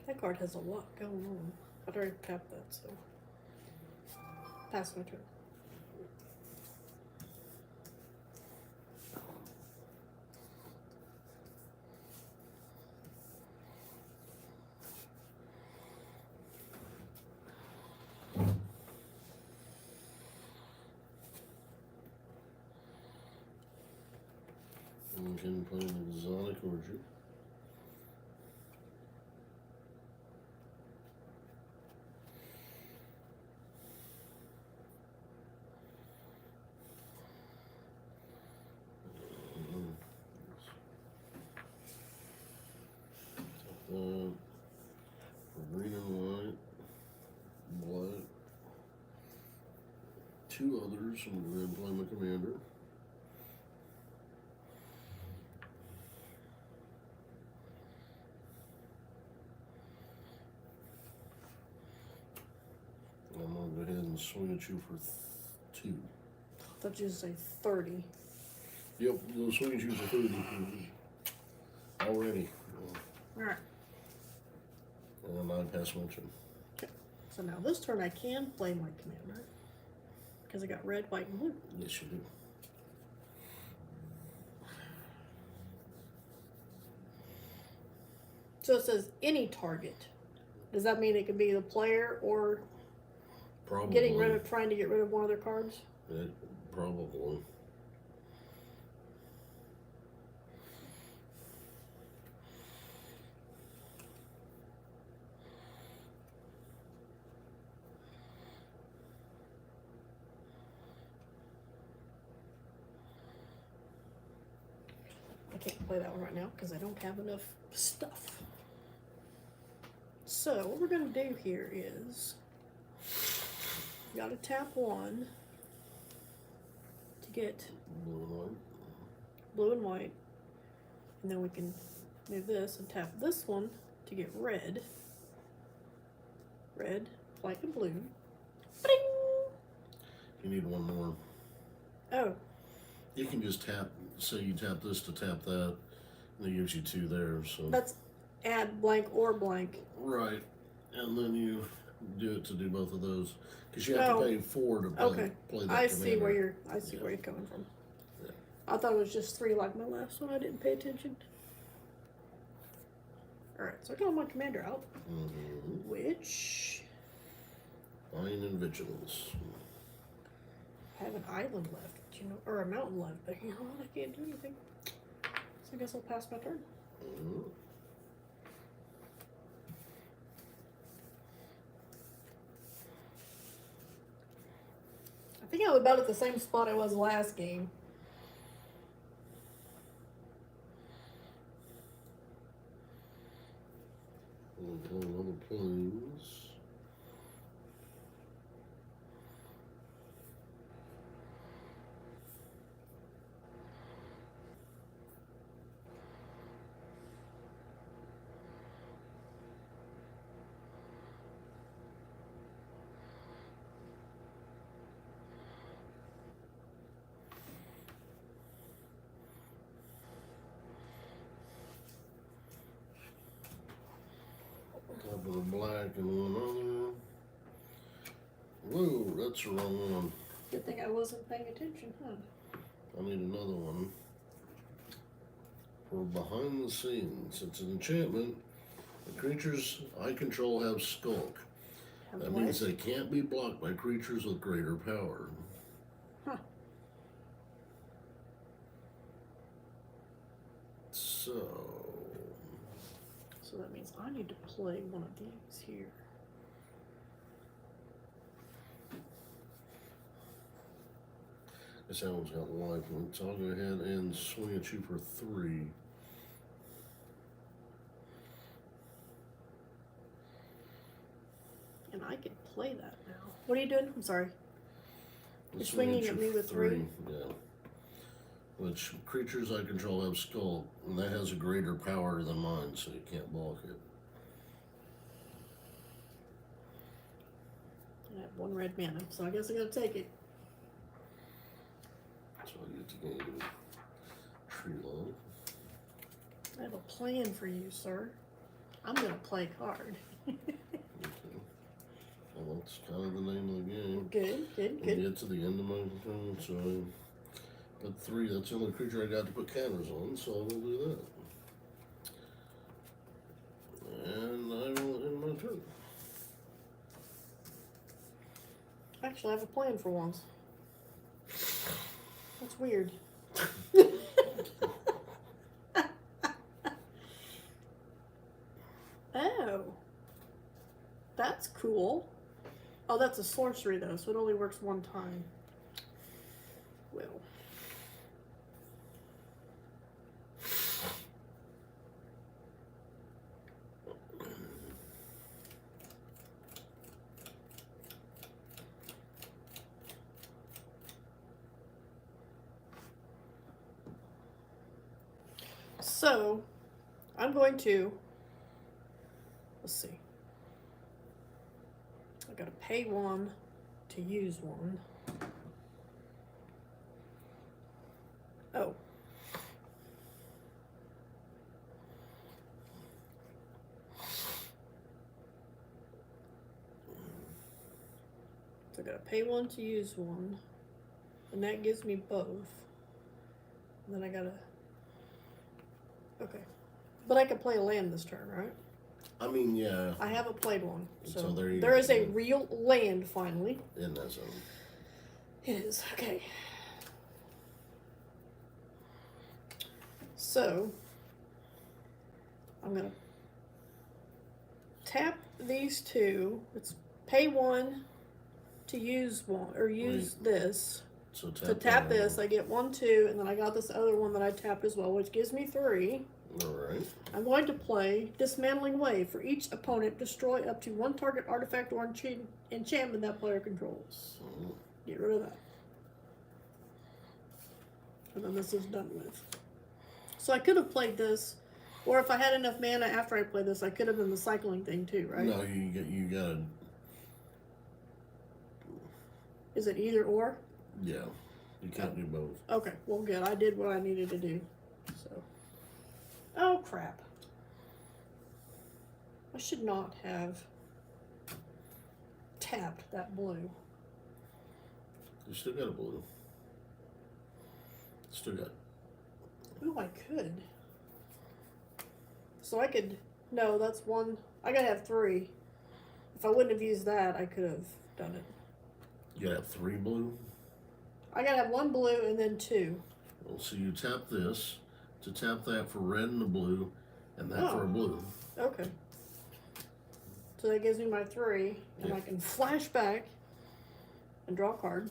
that card has a lot going on. I'd already tapped that, so pass my turn. You can play an exotic orchard. Green and white, black, 2 others. I'm going to play my commander. I'm going to go ahead and swing at you for 2. I thought you would say 30. Yep, we'll swing at you for 30 already. Alright. And I pass my turn. Okay. So now this turn I can play my commander. Because I got red, white, and blue. Yes, you do. So it says any target. Does that mean it could be the player or Probably. trying to get rid of one of their cards? Probably. I can't play that one right now because I don't have enough stuff. So what we're going to do here is got to tap 1 to get Blue and white. blue and white. And then we can move this and tap this one to get red. Red, white, and blue. Bing! You need one more. Oh, You can just tap, say you tap this to tap that, and it gives you two there, so. that's add blank or blank. Right, and then you do it to do both of those, because you have to pay 4 to play that I see where commander. you're coming from. Yeah. I thought it was just 3 like my last one. I didn't pay attention. Alright, so I got my commander out. Mm-hmm. Which Fine and vigilance. I have an island left, or a mountain left, but you know what? I can't do anything. So I guess I'll pass my turn. Mm-hmm. I think I was about at the same spot I was last game. Another planes. Top of the black and one other. Whoa, that's the wrong one. Good thing I wasn't paying attention, huh? I need another one. For behind the scenes, it's an enchantment. The creatures I control have skulk. That means they can't be blocked by creatures with greater power. Huh. So that means I need to play one of these here. this one's got life in it, so I'll go ahead and swing at you for 3. And I can play that now. What are you doing? I'm sorry. You're Swing swinging at me with 3? Yeah. Which creatures I control have skull, and that has a greater power than mine, so you can't block it. I have 1 red mana, so I guess I gotta take it. So I get to gain tree love. I have a plan for you, sir. I'm gonna play a card. Okay. Well, that's kind of the name of the game. Good, good, I good. get to the end of my turn, so I got 3. That's the only creature I got to put counters on, so I will do that. And I will end my turn. Actually, I have a plan for once. That's weird. Oh. That's cool. Oh, that's a sorcery, though, so it only works 1 time. Well. So, I'm going to, let's see. I gotta pay 1 to use 1. Oh. So I gotta pay 1 to use 1. And that gives me both. And then I gotta, okay. But I can play a land this turn, right? I mean, yeah. I haven't played one. So, So there you there go. is a real land finally. In that zone. It is, okay. So, I'm gonna tap these 2. Let's pay 1 to use 1, or use this. So To tap this, I get 1, 2, and then I got this other one that I tapped as well, which gives me 3. Alright. I'm going to play Dismantling Wave. For each opponent, destroy up to 1 target artifact or enchantment that player controls. Get rid of that. And then this is done with. So I could have played this, or if I had enough mana after I played this, I could have done the cycling thing too, right? No, you gotta. Is it either or? Yeah, you can't do both. Okay, well good. I did what I needed to do. So. Oh crap. I should not have tapped that blue. You still got a blue. Still got. Ooh, I could. So I could. No, that's one. I gotta have 3. If I wouldn't have used that, I could have done it. You gotta have 3 blue. I gotta have 1 blue and then 2. Well, so you tap this to tap that for red and the blue, and that for a blue. Okay. So that gives me my 3, and Yeah. I can flash back and draw a card.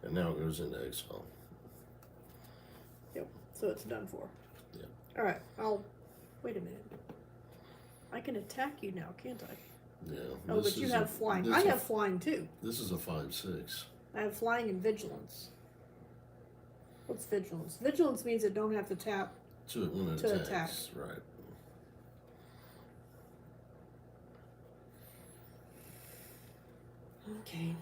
And now it goes into exile. Yep. So it's done for. Yeah. All right. I'll wait a minute. I can attack you now, can't I? Yeah. Oh, but you have flying. I have flying too. This is a 5/6. I have flying and vigilance. What's vigilance? Vigilance means it don't have to tap. To it when it To attacks. Right. Okay.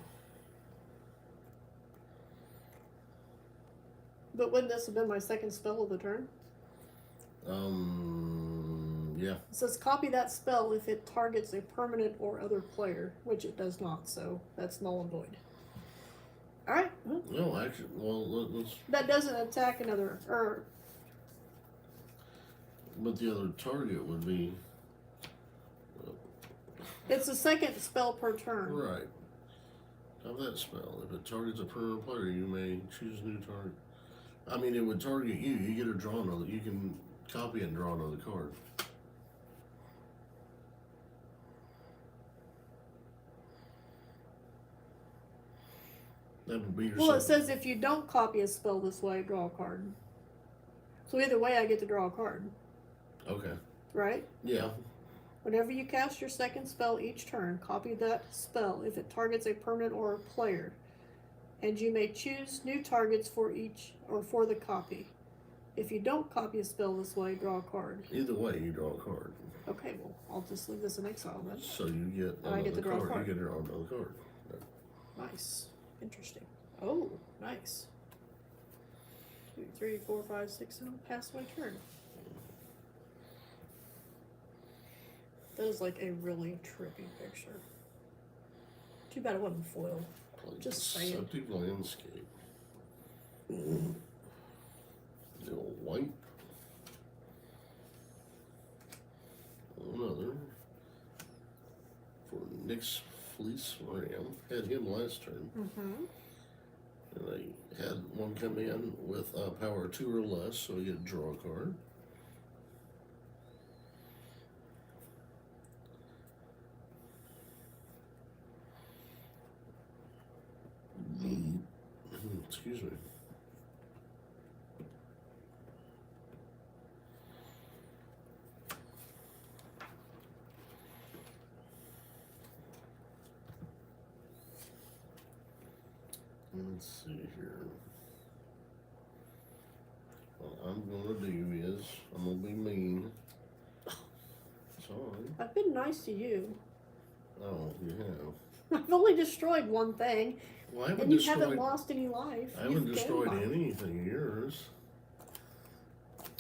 But wouldn't this have been my second spell of the turn? Yeah. It says copy that spell if it targets a permanent or other player, which it does not, so that's null and void. Alright. Well, No, actually, well, let's. that doesn't attack another, or But the other target would be. it's the second spell per turn. Right. Have that spell. If it targets a permanent player, you may choose a new target. I mean, it would target you. You get to draw another. You can copy and draw another card. That would be your. Well, it second. says if you don't copy a spell this way, draw a card. So either way, I get to draw a card, Okay. right? Yeah. Whenever you cast your second spell each turn, copy that spell if it targets a permanent or a player. And you may choose new targets for each or for the copy. If you don't copy a spell this way, draw a card. Either way, you draw a card. Okay, well, I'll just leave this in exile then. So you get And I get to draw a card. card. You get to draw another card. Nice. Interesting. Oh, nice. 2, 3, 4, 5, 6, 7. Pass my turn. That is like a really trippy picture. Too bad it wasn't foiled. Just saying. Deceptive landscape. Little white. Another. For Nick's Fleece Ram. Had him last turn. Mm-hmm. And I had one come in with power 2 or less, so you get to draw a card. Excuse me. Let's see here. What I'm gonna do is, I'm gonna be mean. Sorry. I've been nice to you. Oh, you have. I've only destroyed one thing, Well, I haven't and you destroyed. haven't lost any life. I haven't You've destroyed gained life. anything of yours.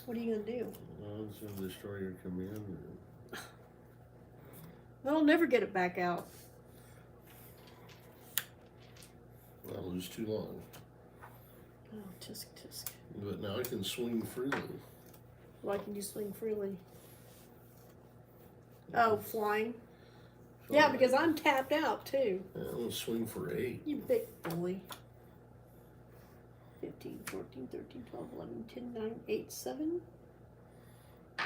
What are you gonna do? I was gonna destroy your commander. They'll never get it back out. I lose too long. Oh, tisk tisk. But now I can swing freely. Why can you swing freely? Oh, flying. Yeah, because I'm tapped out too. Yeah, I'm gonna swing for 8. You big bully. 15, 14, 13, 12, 11, 10, 9, 8, 7. I'll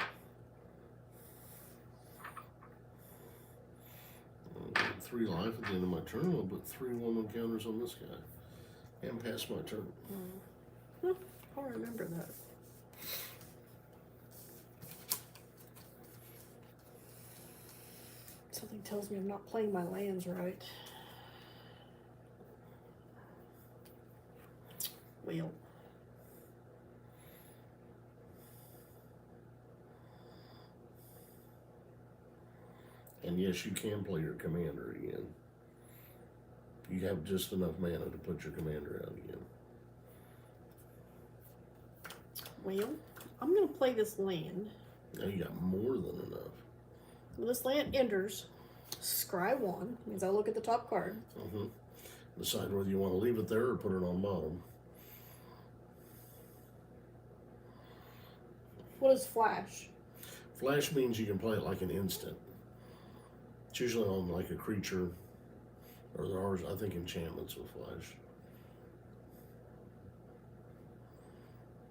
get 3 life at the end of my turn. I'll put 3 1/1 counters on this guy. And pass my turn. I'll remember that. Something tells me I'm not playing my lands right. Well, And yes, you can play your commander again. You have just enough mana to put your commander out again. Well, I'm going to play this land. Now you got more than enough. When this land enters, scry 1 means I look at the top card. Mm-hmm. Decide whether you want to leave it there or put it on bottom. What is flash? Flash means you can play it like an instant. It's usually on like a creature, or there are, I think, enchantments with flash.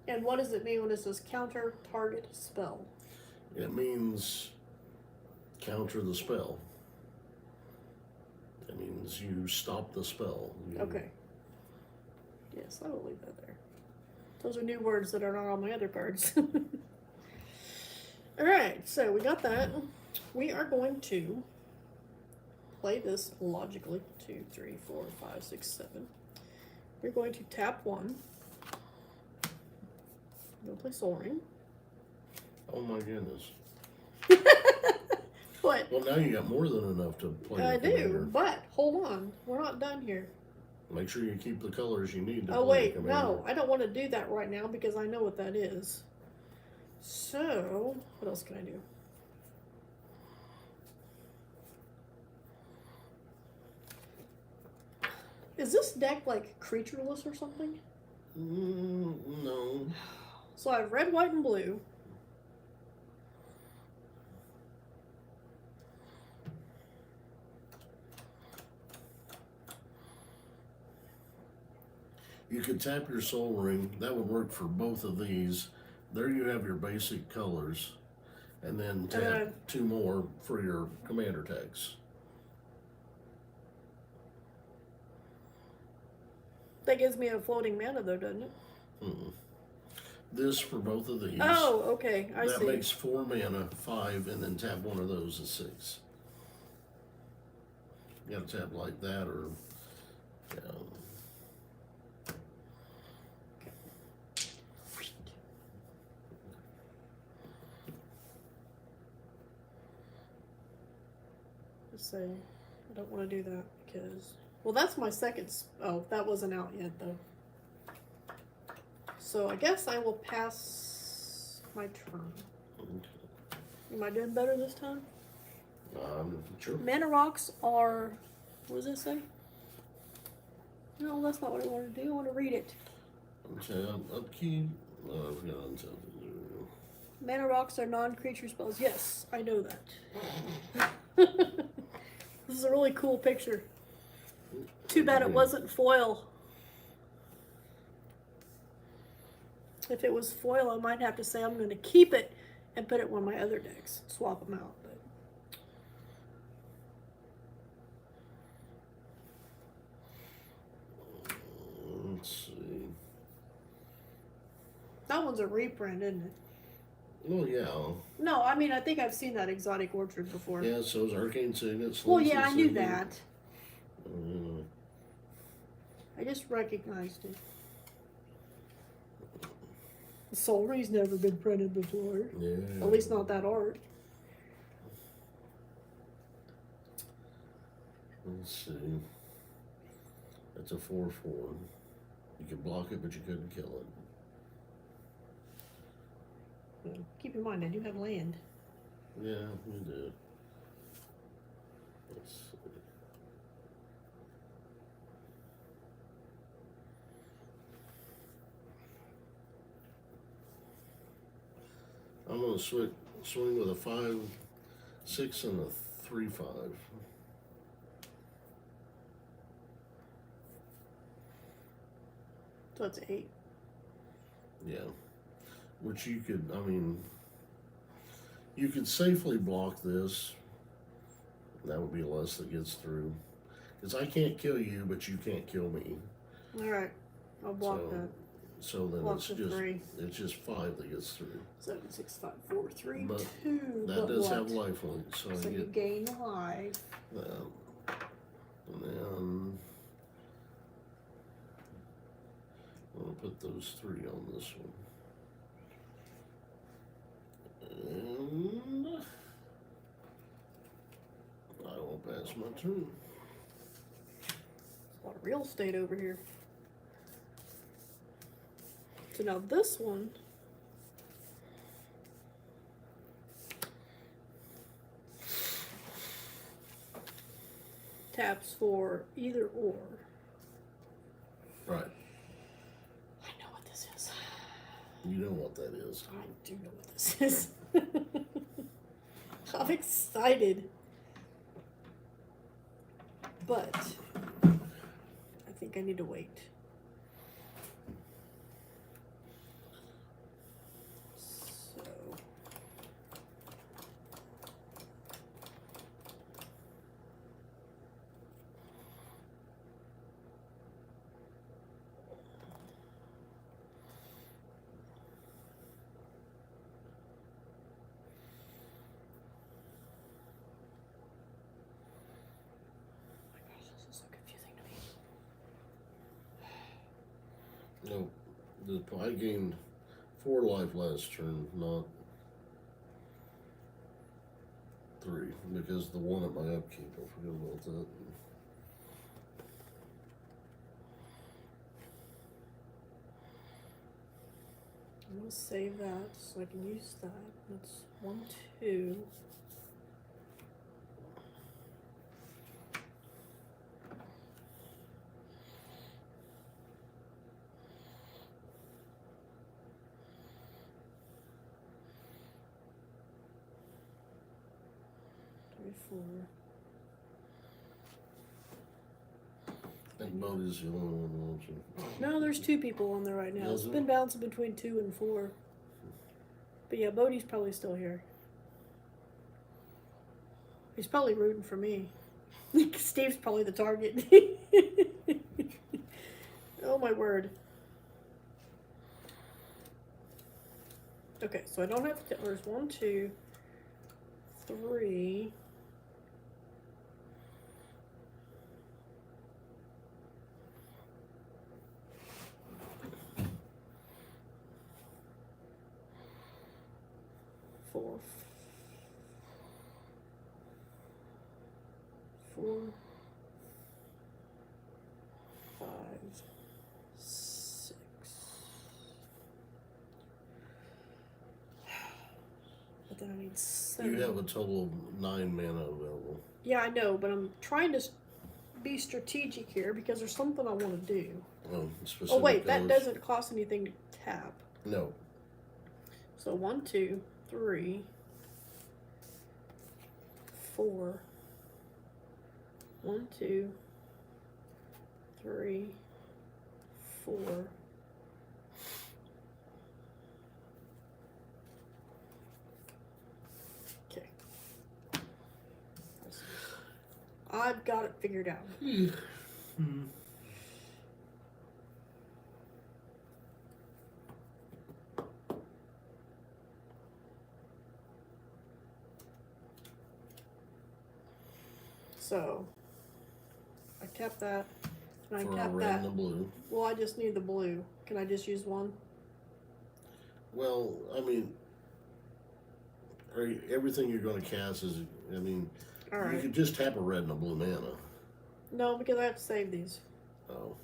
And what does it mean when it says counter target spell? It means counter the spell. It means you stop the spell. Okay. Yes, I will leave that there. Those are new words that are not on my other cards. Alright, so we got that. We are going to play this logically. 2, 3, 4, 5, 6, 7. We're going to tap 1. We'll play Soul Ring. Oh my goodness. What? Well, now you got more than enough to play. I your commander. do, but hold on. We're not done here. Make sure you keep the colors you need to Oh, play wait. your commander. No, I don't want to do that right now because I know what that is. So, what else can I do? Is this deck like creatureless or something? No. So I have red, white, and blue. You could tap your Soul Ring. That would work for both of these. There you have your basic colors. And then tap 2 more for your commander tags. That gives me a floating mana though, doesn't it? Mm-mm. This for both of these. Oh, okay. I that see. makes 4 mana, 5, and then tap one of those is 6. You gotta tap like that or... Just say, I don't want to do that because... Well, that's my second... Oh, that wasn't out yet though. So I guess I will pass my turn. Okay. Am I doing better this time? Sure. Mana rocks are... What does it say? No, that's not what I want to do. I want to read it. Okay, upkeep. Mana rocks are non-creature spells. Yes, I know that. This is a really cool picture. Too bad it wasn't foil. If it was foil, I might have to say I'm going to keep it and put it in one of my other decks. Swap them out. But let's see. that one's a reprint, isn't it? Well, yeah. No, I mean, I think I've seen that Exotic Orchard before. Yeah, so is Arcane Signet. Well, yeah, I knew that. Uh, I just recognized it. The Soul Ring's never been printed before. yeah. At least not that art. Let's see. That's a 4/4. You could block it, but you couldn't kill it. Keep in mind, I do have land. Yeah, you do. Let's see. I'm gonna swing with a 5/6 and a 3/5. So that's 8. Yeah. Which you could, I mean, you could safely block this. That would be less that gets through. Because I can't kill you, but you can't kill me. Alright. I'll block that. So then Block it's the just 3. it's just 5 that gets through. 7, 6, 5, 4, 3, But 2. That but does what? have lifelink, so So I you get gain life. that. And then I'm gonna put those 3 on this one. And That's my turn. A lot of real estate over here. So now this one taps for either or. Right. I know what this is. You know what that is. I do know what this is. I'm excited. But I think I need to wait. So this is so confusing to me. No, I gained 4 life last turn, not 3, because the one at my upkeep, I forgot about that. I'm gonna save that so I can use that. That's 1, 2. Four. I think Bodie's the only one watching. No, there's 2 people on there right now. It's Is it? been bouncing between 2 and 4. But yeah, Bodie's probably still here. He's probably rooting for me. Steve's probably the target. Oh my word. Okay, so I don't have to. There's 1, 2, 3. 4, 4, 5, 6. But then I need 7. You have a total of 9 mana available. Yeah, I know, but I'm trying to be strategic here because there's something I want to do. Specific wait, that colors. doesn't cost anything to tap. No. So 1, 2, 3, 4. 1, 2, 3, 4. Okay. I've got it figured out. So, I tap that, and I For a tap red that. and a blue. Well, I just need the blue. Can I just use one? Well, I mean, everything you're going to cast is, I mean, All right. you could just tap a red and a blue mana. No, because I have to save these. Oh.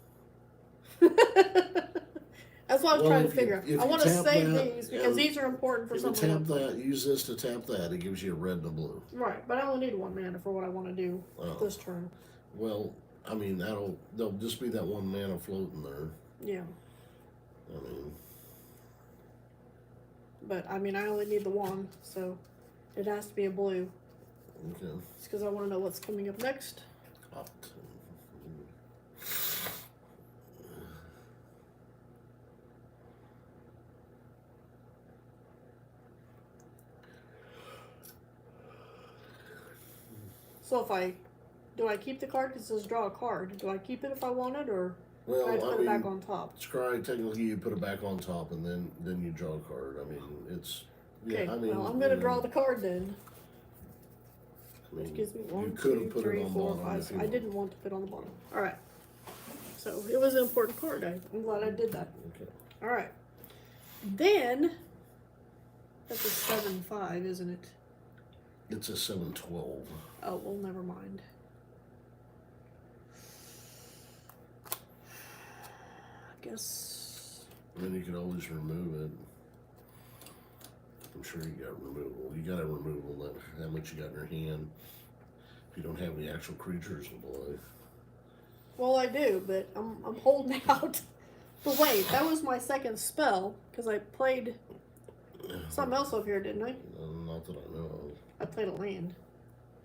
That's what I was trying to figure out. if I you want to tap save that, these because these are important for If you something. tap that, use this to tap that, it gives you a red and a blue. Right, but I only need 1 mana for what I want to do this turn. Well, I mean, there'll just be that 1 mana floating there. Yeah. I mean. But, I mean, I only need the 1, so it has to be a blue. Okay. It's because I want to know what's coming up next. So do I keep the card because it says draw a card? Do I keep it if I want it, or do I have to put it back on top? Scry, technically you put it back on top and then you draw a card. I mean, it's, Okay, yeah, I mean. well, I'm going to draw the card then. I mean, Excuse me, you 1, could 2, have put 3, it on 4, bottom 5. if you I want. didn't want to put it on the bottom. All right. So it was an important card. I'm glad I did that. Okay. All right. Then that's a 7-5, isn't it? It's a 7/12. Oh well, never mind. guess. And then you could always remove it. I'm sure you got removal. You got a removal that how much you got in your hand. If you don't have any actual creatures to play. Well, I do, but I'm holding out. But wait, that was my second spell because I played something else up here, didn't I? Not that I know of. I played a land.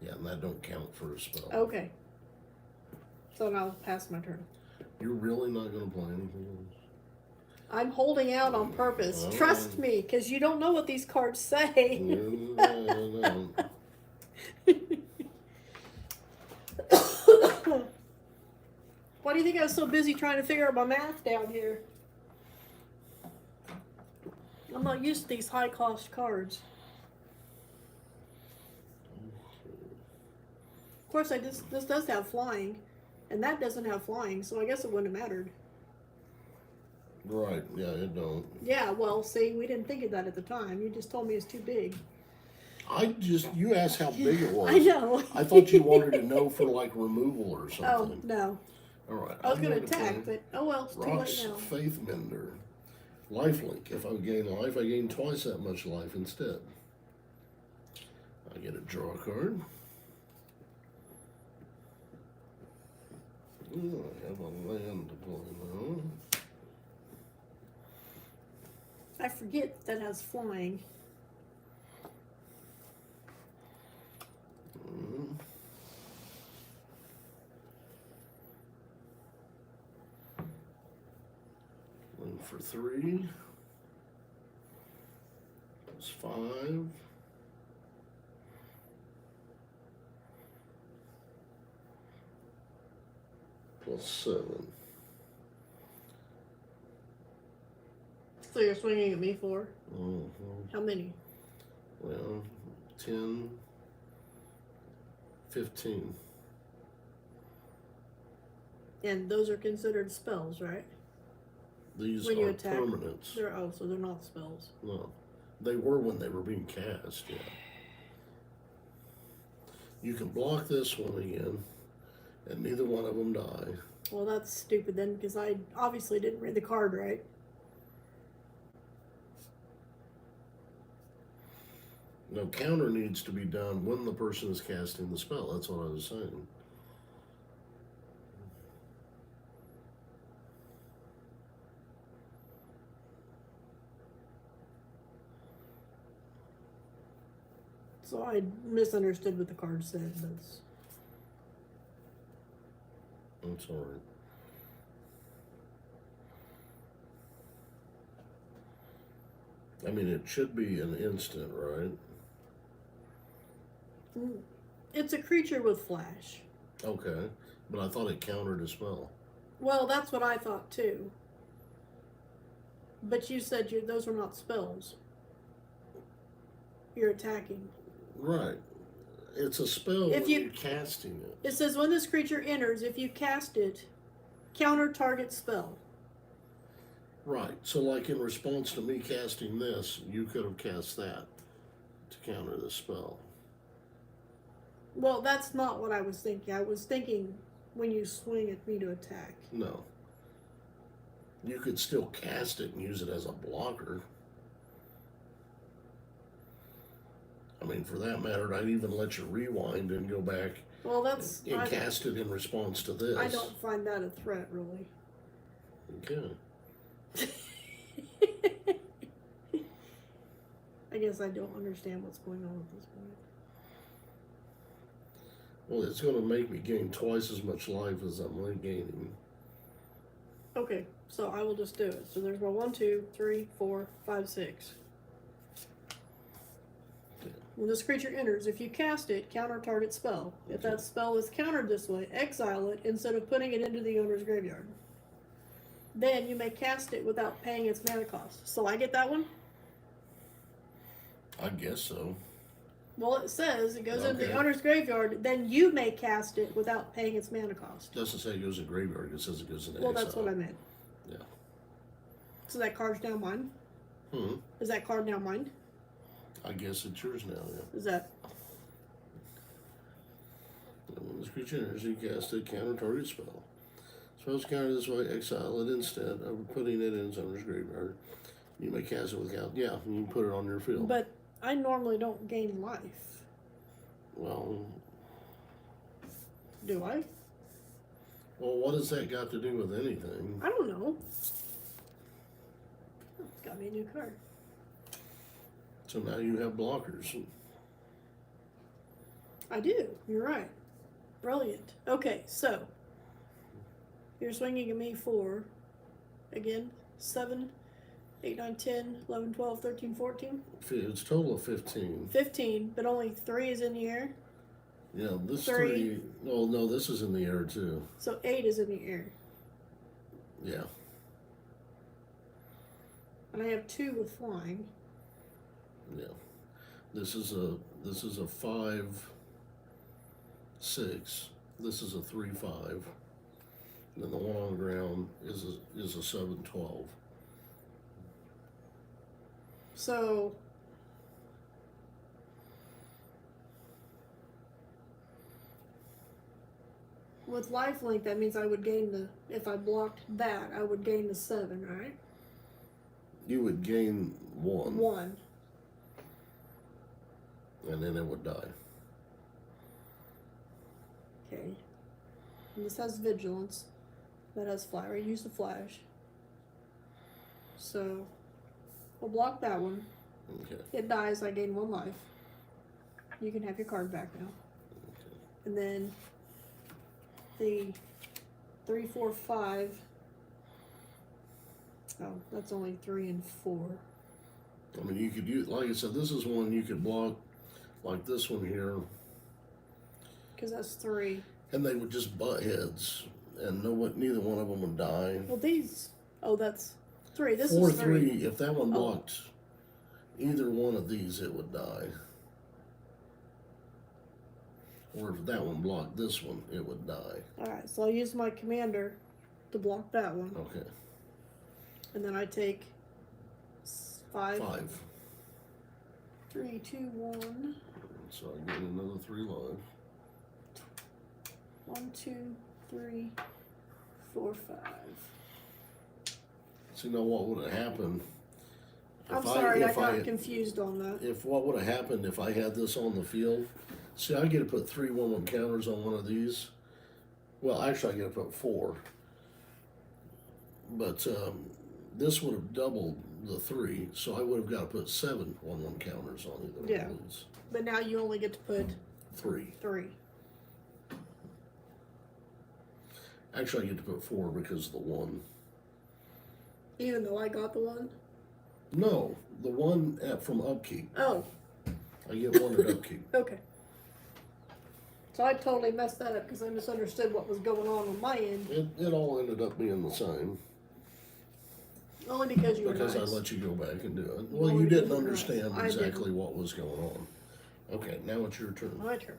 Yeah, and that don't count for a spell. Okay. So now I'll pass my turn. You're really not going to play anything else? I'm holding out on purpose. Oh. Trust me, because you don't know what these cards say. No. Why do you think I was so busy trying to figure out my math down here? I'm not used to these high cost cards. Of course, this does have flying, and that doesn't have flying, so I guess it wouldn't have mattered. Right, yeah, it don't. Yeah, well, see, we didn't think of that at the time. You just told me it's too big. You asked how big it was. I know. I thought you wanted to know for like removal or something. Oh, no. All right. I was going to to attack, but oh well, it's too Rock's late now. Faith Mender. Lifelink. If I gain life, I gain twice that much life instead. I get a draw card. Ooh, I have a land to play now. I forget that has flying. One for 3. That's 5. Plus 7. So you're swinging at me for? Mm-hmm. How many? Well, 10, 15. And those are considered spells, right? These When you are attack, permanents. so they're not spells. No, they were when they were being cast, yeah. You can block this one again, and neither one of them die. Well, that's stupid then, because I obviously didn't read the card right. No, counter needs to be done when the person is casting the spell. That's what I was saying. So I misunderstood what the card said. That's all right. I mean, it should be an instant, right? It's a creature with flash. Okay, but I thought it countered a spell. Well, that's what I thought too. But you said those are not spells. You're attacking. Right. It's a spell when you're casting it. It says when this creature enters, if you cast it, counter target spell. Right. So like in response to me casting this, you could have cast that to counter the spell. Well, that's not what I was thinking. I was thinking when you swing at me to attack. No. You could still cast it and use it as a blocker. I mean, for that matter, I'd even let you rewind and go back Well, that's... and cast it in response to this. I don't find that a threat, really. Okay. I guess I don't understand what's going on at this point. Well, it's going to make me gain twice as much life as I'm gaining. Okay, so I will just do it. So there's my 1, 2, 3, 4, 5, 6. When this creature enters, if you cast it, counter target spell. If that spell is countered this way, exile it instead of putting it into the owner's graveyard. Then you may cast it without paying its mana cost. So I get that one? I guess so. Well, it says it goes into the owner's graveyard, then you may cast it without paying its mana cost. It doesn't say it goes in graveyard, it says it goes in exile. Well, that's what I meant. Yeah. So that card's now mine? Is that card now mine? I guess it's yours now, yeah. Is that... And when this creature enters, you cast a counter target spell. Supposed to counter this way, exile it instead of putting it in its owner's graveyard. You may cast it without, yeah, you can put it on your field. But I normally don't gain life. Well, Do I? well, what has that got to do with anything? I don't know. Oh, got me a new card. So now you have blockers. I do. You're right. Brilliant. Okay, so you're swinging at me for, again, 7, 8, 9, 10, 11, 12, 13, 14. It's a total of 15. 15, but only 3 is in the air. Yeah, this 3. 3. Oh, no, this is in the air too. So 8 is in the air. Yeah. And I have 2 with flying. Yeah. This is a 5, 6. This is a 3, 5. And then the one on the ground is a 7, 12. So with lifelink, that means I would gain the, if I blocked that, I would gain the 7, right? You would gain 1. 1. And then it would die. Okay. And this has vigilance. That has fly, right? Use the flash. So we'll block that one. Okay. It dies, I gain 1 life. You can have your card back now. Okay. And then the 3, 4, 5. Oh, that's only 3 and 4. I mean, you could use, like I said, this is one you could block, like this one here, Because that's 3. and they would just butt heads, and neither one of them would die. Well, these. Oh, that's 3. This 4, is 3. 3. If that one blocked either one of these, it would die. Or if that one blocked this one, it would die. Alright, so I'll use my commander to block that one. Okay. And then I take 5. 5. 3, 2, 1. So I get another 3 live. 1, 2, 3, 4, 5. See, now what would have happened? I'm sorry, I got confused on that. If what would have happened if I had this on the field? See, I get to put 3 1/1 counters on one of these. Well, actually, I get to put 4. But this would have doubled the 3, so I would have got to put 7 1/1 counters on either one of these. But now you only get to put 3. 3. Actually, I get to put 4 because of the 1. Even though I got the 1? No, the 1 from upkeep. Oh, I get 1 at upkeep. okay. So I totally messed that up because I misunderstood what was going on my end. It all ended up being the same. Only because you were Because nice. I let you go back and do it. Well, Only you didn't because you were understand nice. I exactly didn't. what was going on. Okay, now it's your turn. My turn.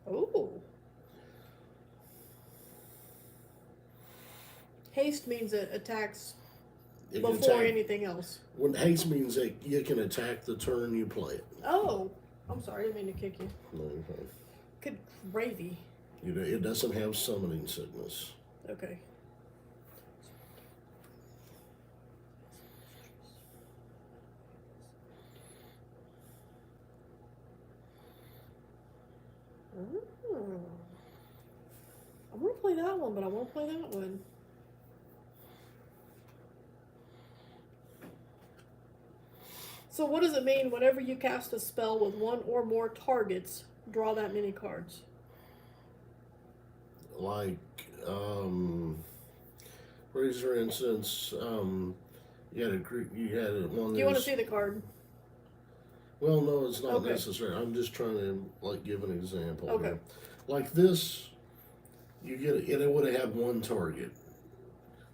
Oh. Haste means it attacks It can before attack- anything else. When haste means that you can attack the turn you play it. Oh. I'm sorry, I didn't mean to kick you. No, you're fine. Good gravy. It doesn't have summoning sickness. Okay. Oh. I want to play that one, but I won't play that one. So what does it mean whenever you cast a spell with 1 or more targets, draw that many cards? Like, for instance, you had one. Do you want to see the card? Well, no, it's not Okay. necessary. I'm just trying to give an example. Okay. Here. Like this, you get it. It would have had 1 target,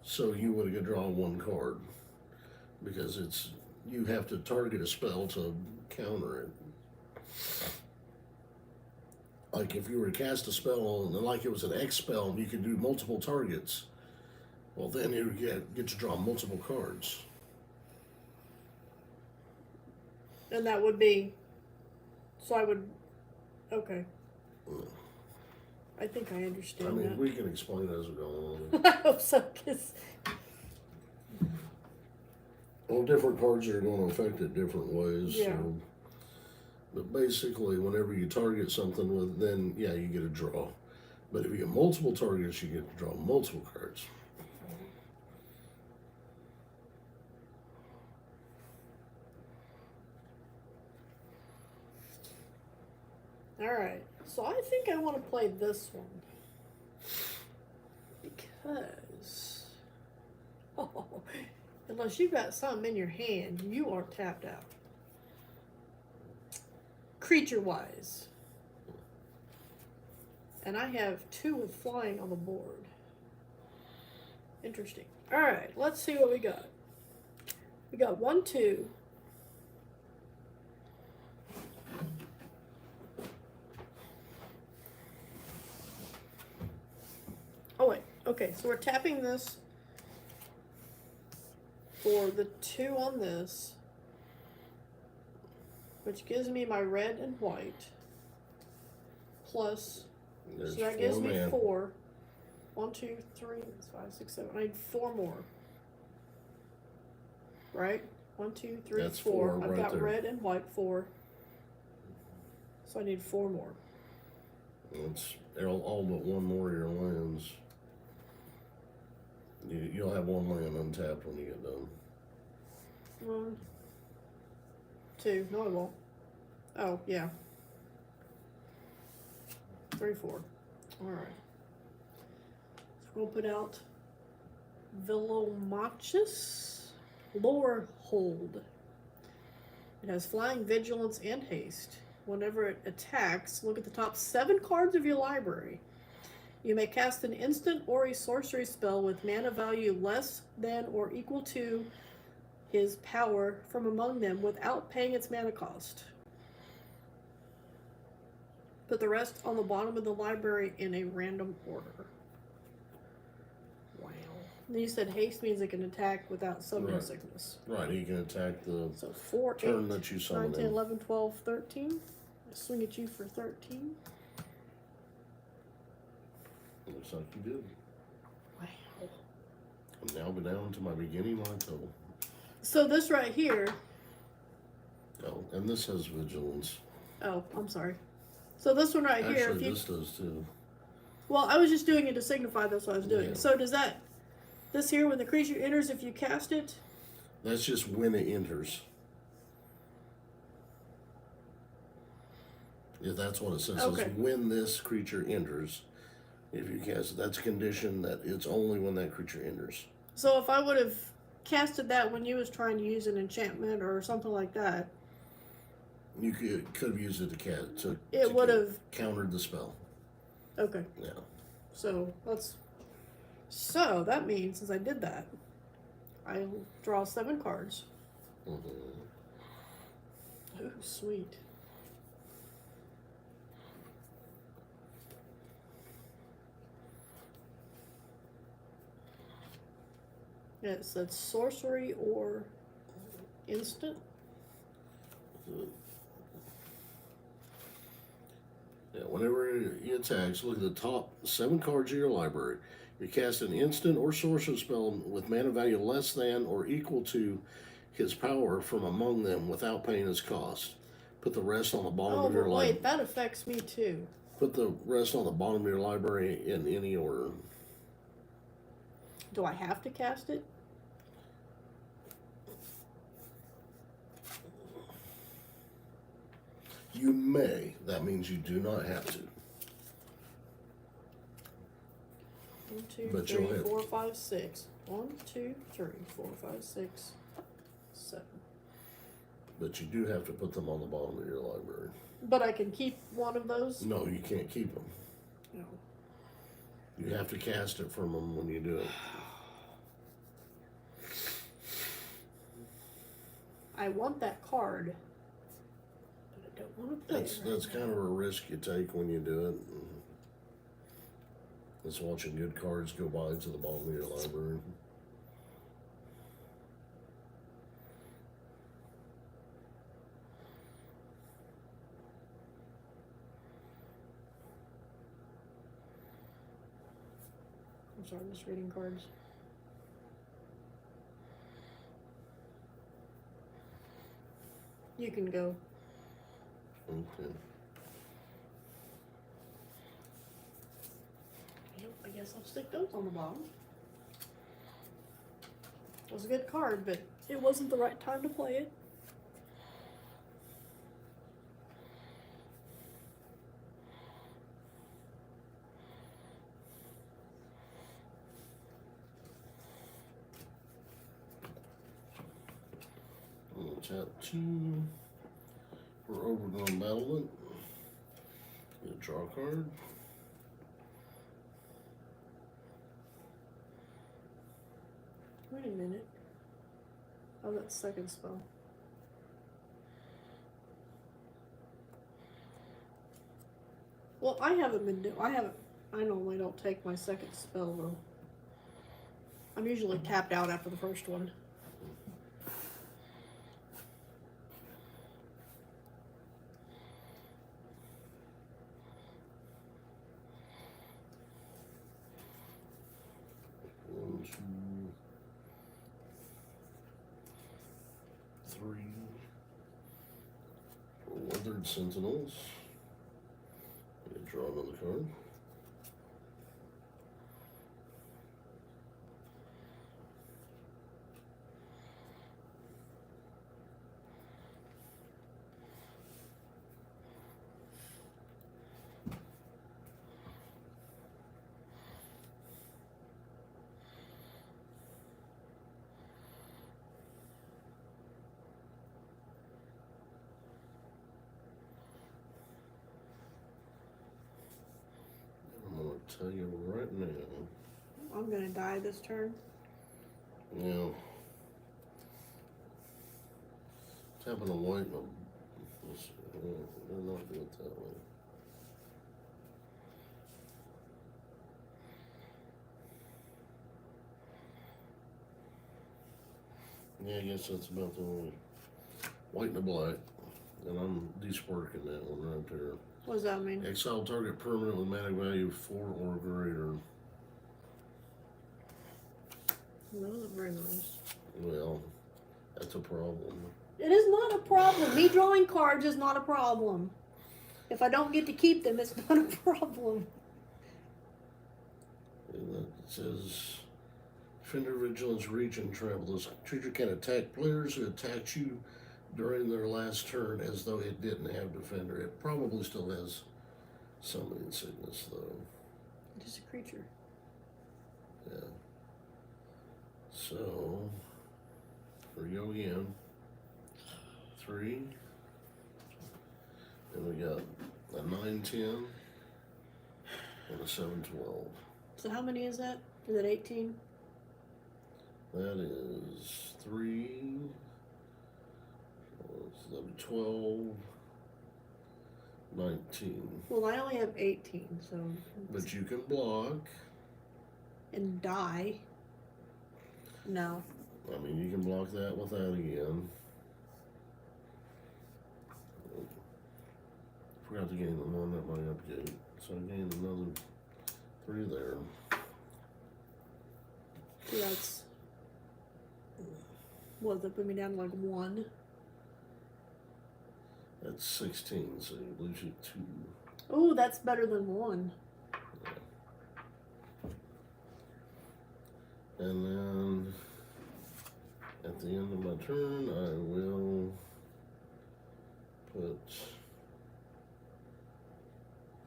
so you would have drawn 1 card because you have to target a spell to counter it. Like if you were to cast a spell, and like it was an X spell, you could do multiple targets. Well, then you get to draw multiple cards. And that would be, so I would, okay. I think I understand I mean, that. we can explain it as we go along. I hope so, because Well, different cards are going to affect it different ways. Yeah. So. But basically, whenever you target something with, then yeah, you get a draw. But if you get multiple targets, you get to draw multiple cards. Alright, so I think I want to play this one. Because, oh, unless you've got something in your hand, you aren't tapped out. Creature-wise. And I have 2 with flying on the board. Interesting. Alright, let's see what we got. We got 1, 2. Oh wait, okay, so we're tapping this for the 2 on this, which gives me my red and white, plus, There's so that gives me man. 4. 1, 2, 3, 5, 6, 7. I need 4 more. Right? 1, 2, 3, That's 4. 4 I've right got there. red and white 4. So I need 4 more. It's all but 1 more of your lands. You'll have 1 land untapped when you get done. 1, 2. No, I won't. Oh, yeah. 3, 4. Alright. So we'll put out Velomachus Lore Hold. It has flying, vigilance, and haste. Whenever it attacks, look at the top 7 cards of your library. You may cast an instant or a sorcery spell with mana value less than or equal to his power from among them without paying its mana cost. Put the rest on the bottom of the library in a random order. Wow. And you said haste means it can attack without summoning Right. sickness. Right, he can attack the So 4, turn 8, that you 9, summon 10, him. 11, 12, 13. I swing at you for 13. Looks like you did. Wow. I'm now down to my beginning line total. So this right here. Oh, and this has vigilance. Oh, I'm sorry. So this one right here. Actually, If you, this does too. well, I was just doing it to signify that's what I was doing. Yeah. So does that, this here, when the creature enters, if you cast it? That's just when it enters. Yeah, that's what it says. Okay. It's when this creature enters. If you cast it, that's a condition that it's only when that creature enters. So if I would have casted that when you was trying to use an enchantment or something like that, You could have used it to it would have. countered the spell. Okay. Yeah. So let's. So that means since I did that, I'll draw 7 cards. Mm-hmm. Oh, sweet. Yeah, it said sorcery or instant. Yeah, whenever he attacks, look at the top 7 cards of your library. You cast an instant or sorcery spell with mana value less than or equal to his power from among them without paying his cost. Put the rest on the bottom Oh, of your but library. wait, that affects me too. Put the rest on the bottom of your library in any order. Do I have to cast it? You may. That means you do not have to. 1, 2, But 3, you'll hit. 4, 5, 6. 1, 2, 3, 4, 5, 6, 7. But you do have to put them on the bottom of your library. But I can keep one of those? No, you can't keep them. No. You have to cast it from them when you do it. I want that card. But I don't want to play it. That's kind of a risk you take when you do it. It's watching good cards go by to the bottom of your library. I'm sorry, just reading cards. You can go. Okay. Yep, I guess I'll stick those on the bottom. It was a good card, but it wasn't the right time to play it. Tap 2. We're over going battle it. Get a draw card. Wait a minute. Oh, that's second spell. Well, I haven't been doing. I normally don't take my second spell though. I'm usually tapped out after the first one. One, 2, 3. Weathered Sentinels. Draw another card. Tell you right now. I'm gonna die this turn. Yeah. Tapping a white and they're not doing it that way. Yeah, I guess that's about the only white and a black. And I'm de-sparking that one right there. What does that mean? Exile target permanent with mana value 4 or greater. Those are very nice. Well, that's a problem. It is not a problem. Me drawing cards is not a problem. If I don't get to keep them, it's not a problem. And it says, Defender Vigilance Reach and Travel. This creature can attack players who attacked you during their last turn as though it didn't have Defender. It probably still has Summoning Sickness, though. Just a creature. Yeah. So, for Yogian, 3. And we got a 9-10 and a 7-12. So how many is that? Is it 18? That is 3. So that'd be 12, 19. Well, I only have 18, so. But you can block. And die. No. I mean, you can block that with that again. Forgot to gain the one at my upgate. So I gained another 3 there. So that's. What, that put me down to like 1? That's 16, so you lose your 2. Oh, that's better than 1. Yeah. And then at the end of my turn, I will put.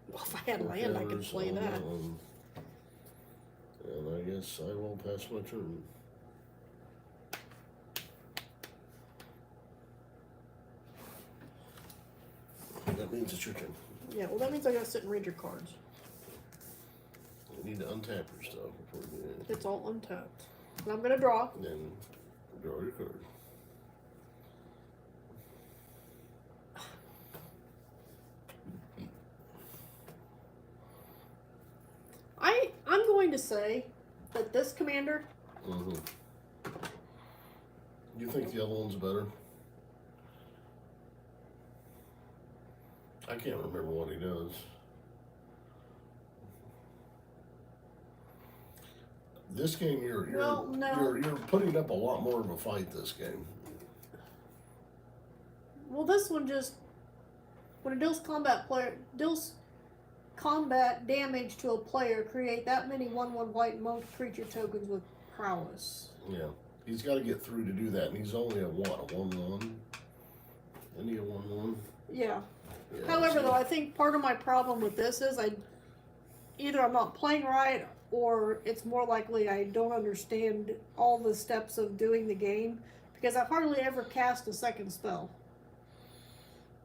Well, if I had land, I could play that. And I guess I will pass my turn. That means it's your turn. Yeah, well, that means I gotta sit and read your cards. You need to untap your stuff before you do anything. It's all untapped. And I'm gonna draw. Then draw your card. I'm going to say that this commander. Mm-hmm. You think the other one's better? I can't remember what he does. This game, you're putting up a lot more of a fight this game. Well, this one just, when it deals combat damage to a player, create that many 1/1 white monk creature tokens with prowess. Yeah, he's got to get through to do that, and he's only a what, a 1/1? Isn't he a 1/1? Yeah. Yeah, However, so- though, I think part of my problem with this is either I'm not playing right, or it's more likely I don't understand all the steps of doing the game, because I hardly ever cast a second spell.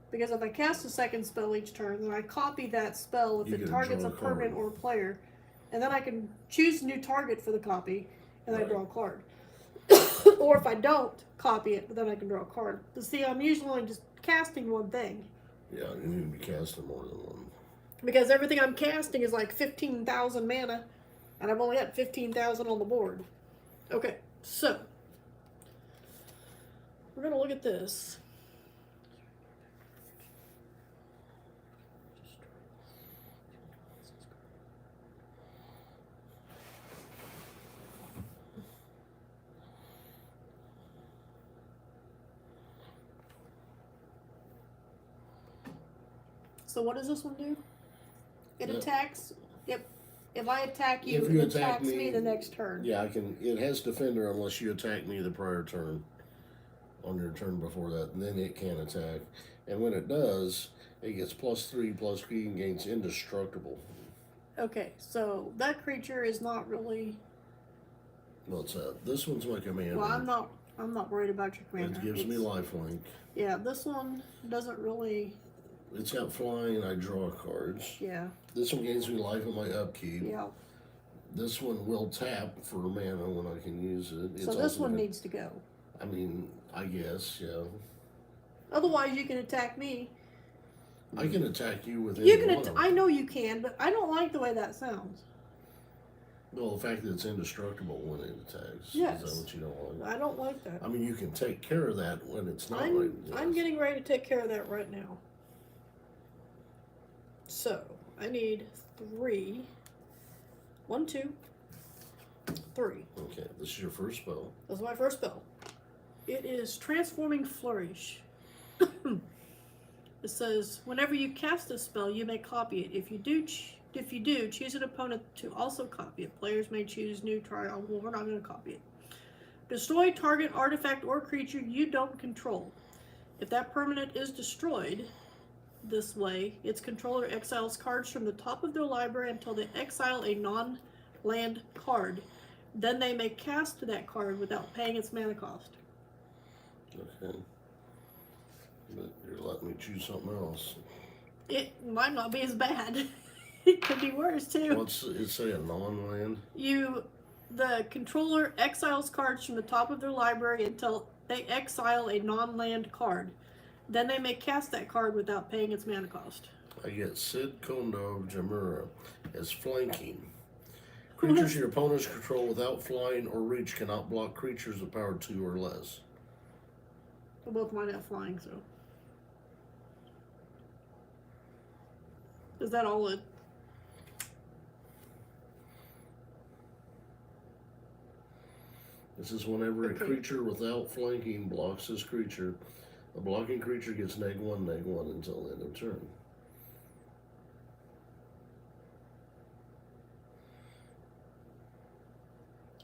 Because if I cast a second spell each turn, then I copy that spell if You it get to targets draw a a card. permanent or a player, and then I can choose a new target for the copy, and I Right. draw a card. Or if I don't copy it, then I can draw a card. But see, I'm usually only just casting one thing. Yeah, you need to be casting more than one. Because everything I'm casting is like 15,000 mana, and I've only got 15,000 on the board. Okay, so we're gonna look at this. So what does this one do? It Yeah. attacks. If I attack you, If you it attack attacks me me- the next turn. Yeah, I can. It has defender unless you attack me the prior turn. On your turn before that, and then it can attack. And when it does, it gets +3/+3 and gains indestructible. Okay, so that creature is not really. What's that? This one's my commander. Well, I'm not worried about your commander. It gives me lifelink. Yeah, this one doesn't really. It's got flying. I draw cards. Yeah. This one gains me life in my upkeep. Yeah. This one will tap for mana when I can use it. It's So this also one gonna- needs to go. I mean, I guess, yeah. Otherwise, you can attack me. I can attack you with You any can. one of I them. know you can, but I don't like the way that sounds. Well, the fact that it's indestructible when it attacks. Yes. Is that what you don't like? I don't like that. I mean, you can take care of that when it's not I'm right. Yes. I'm getting ready to take care of that right now. So I need 3. 1, 2, 3. Okay, this is your first spell. That's my first spell. It is Transforming Flourish. It says, whenever you cast a spell, you may copy it. If you do, choose an opponent to also copy it. Players may choose neutral. Well, we're not going to copy it. Destroy target artifact or creature you don't control. If that permanent is destroyed this way, its controller exiles cards from the top of their library until they exile a non-land card. Then they may cast that card without paying its mana cost. Okay. But you're letting me choose something else. It might not be as bad. It could be worse too. What's it say? A non-land? The controller exiles cards from the top of their library until they exile a non-land card. Then they may cast that card without paying its mana cost. I get Sid Kondo of Jamura as flanking. Creatures your opponents control without flying or reach cannot block creatures of power 2 or less. Well, both mine have flying, so. Is that all it? This is whenever a Okay. creature without flanking blocks this creature. A blocking creature gets -1/-1 until the end of turn.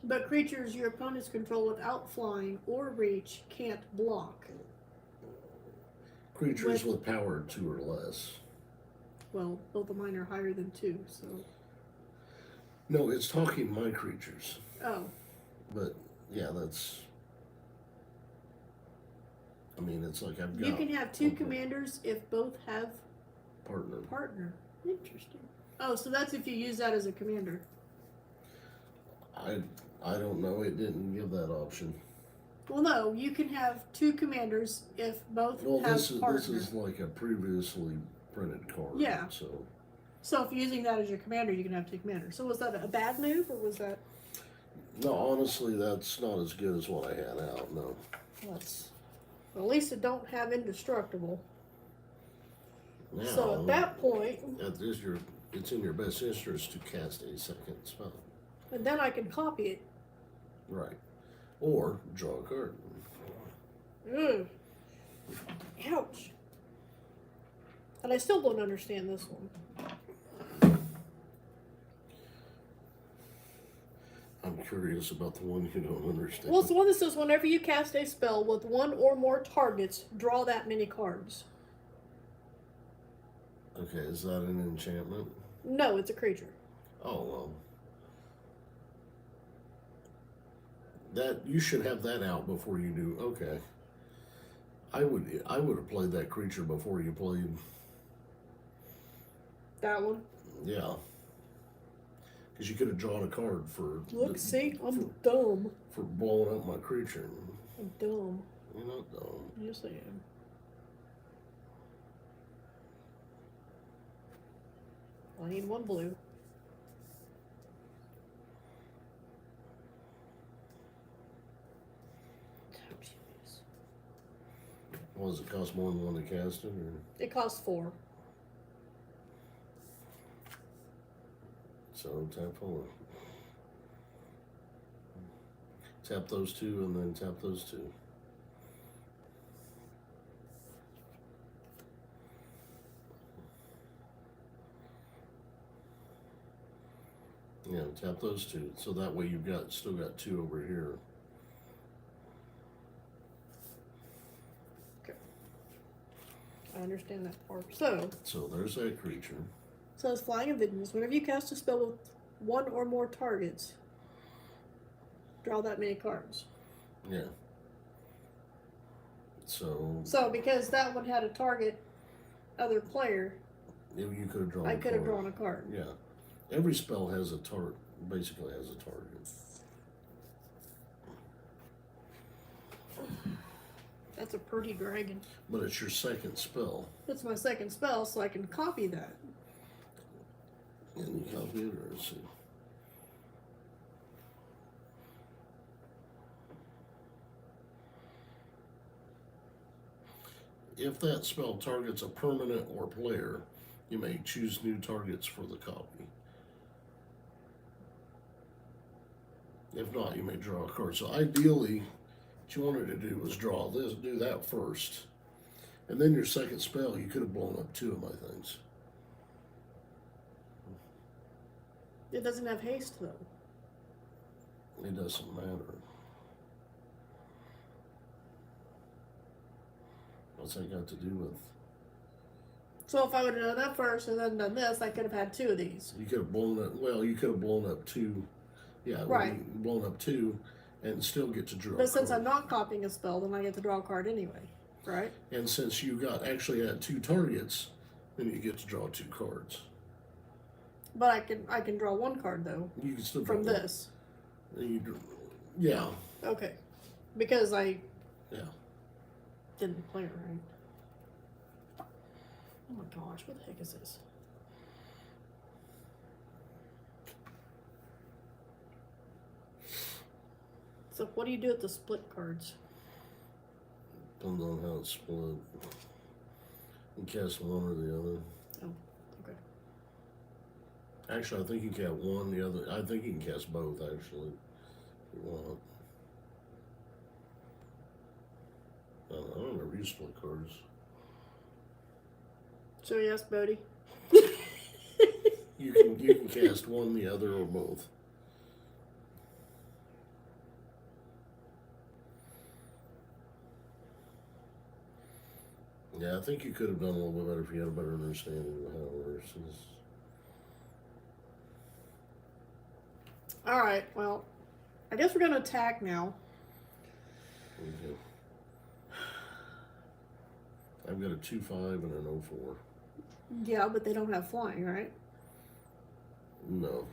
But creatures your opponents control without flying or reach can't block. Creatures with power 2 or less. Well, both of mine are higher than 2, so. No, it's talking my creatures. Oh, But yeah, that's. I mean, it's like I've got. you can have 2 commanders if both have partner. partner. Interesting. Oh, so that's if you use that as a commander. I don't know. It didn't give that option. Well, no, you can have 2 commanders if both Well, have this partner. is like a previously printed card. Yeah. So So if you're using that as your commander, you can have 2 commanders. So was that a bad move, or was that? no, honestly, that's not as good as what I had out. No. Well, at least it don't have indestructible. Now, So at that point, it's in your best interest to cast a second spell. And then I can copy it. Right. Or draw a card. Ugh. Ouch. And I still don't understand this one. I'm curious about the one you don't understand. Well, it's the one that says whenever you cast a spell with one or more targets, draw that many cards. Okay, is that an enchantment? No, it's a creature. Oh, well. That, you should have that out before you do. Okay. I would have played that creature before you played. That one. Yeah. Because you could have drawn a card for. Look, see, I'm dumb. For blowing up my creature. I'm dumb. You're not dumb. Yes, I am. I need one blue. Well, does it cost more than one to cast it? Or? It costs 4. So tap 4. Tap those 2 and then tap those 2. Yeah, tap those 2. So that way you've still got 2 over here. I understand that part. So there's that creature. So it's Flying of Vengeance. Whenever you cast a spell with one or more targets, draw that many cards. Yeah. So because that one had a target other player, you could have drawn. I could have drawn a card. Yeah. Every spell has a target. Basically has a target. That's a pretty dragon. But it's your second spell. It's my second spell, so I can copy that. And you copy it, or let's see. If that spell targets a permanent or player, you may choose new targets for the copy. If not, you may draw a card. So ideally, what you wanted to do was draw this, do that first. And then your second spell, you could have blown up 2 of my things. It doesn't have haste, though. It doesn't matter. What's that got to do with? So if I would have done that first and then done this, I could have had 2 of these. You could have blown up, well, you could have blown up 2. Yeah, right. Blown up 2 and still get to draw a But since card. I'm not copying a spell, then I get to draw a card anyway, right? And since you actually had 2 targets, then you get to draw 2 cards. But I can draw 1 card though. You can still from draw this. Yeah. Okay. Because I didn't play it right. Oh my gosh, what the heck is this? So what do you do with the split cards? Depends on how it's split. You can cast one or the other. Oh, okay. Actually, I think you can cast one, the other. I think you can cast both, actually, if you want. I don't ever use split cards. So yes, Bodie. You can cast one, the other, or both. Yeah, I think you could have done a little bit better if you had a better understanding of how it works. All right. Well, I guess we're gonna attack now. Okay. I've got a 2/5 and an 0/4. Yeah, but they don't have flying, right? No.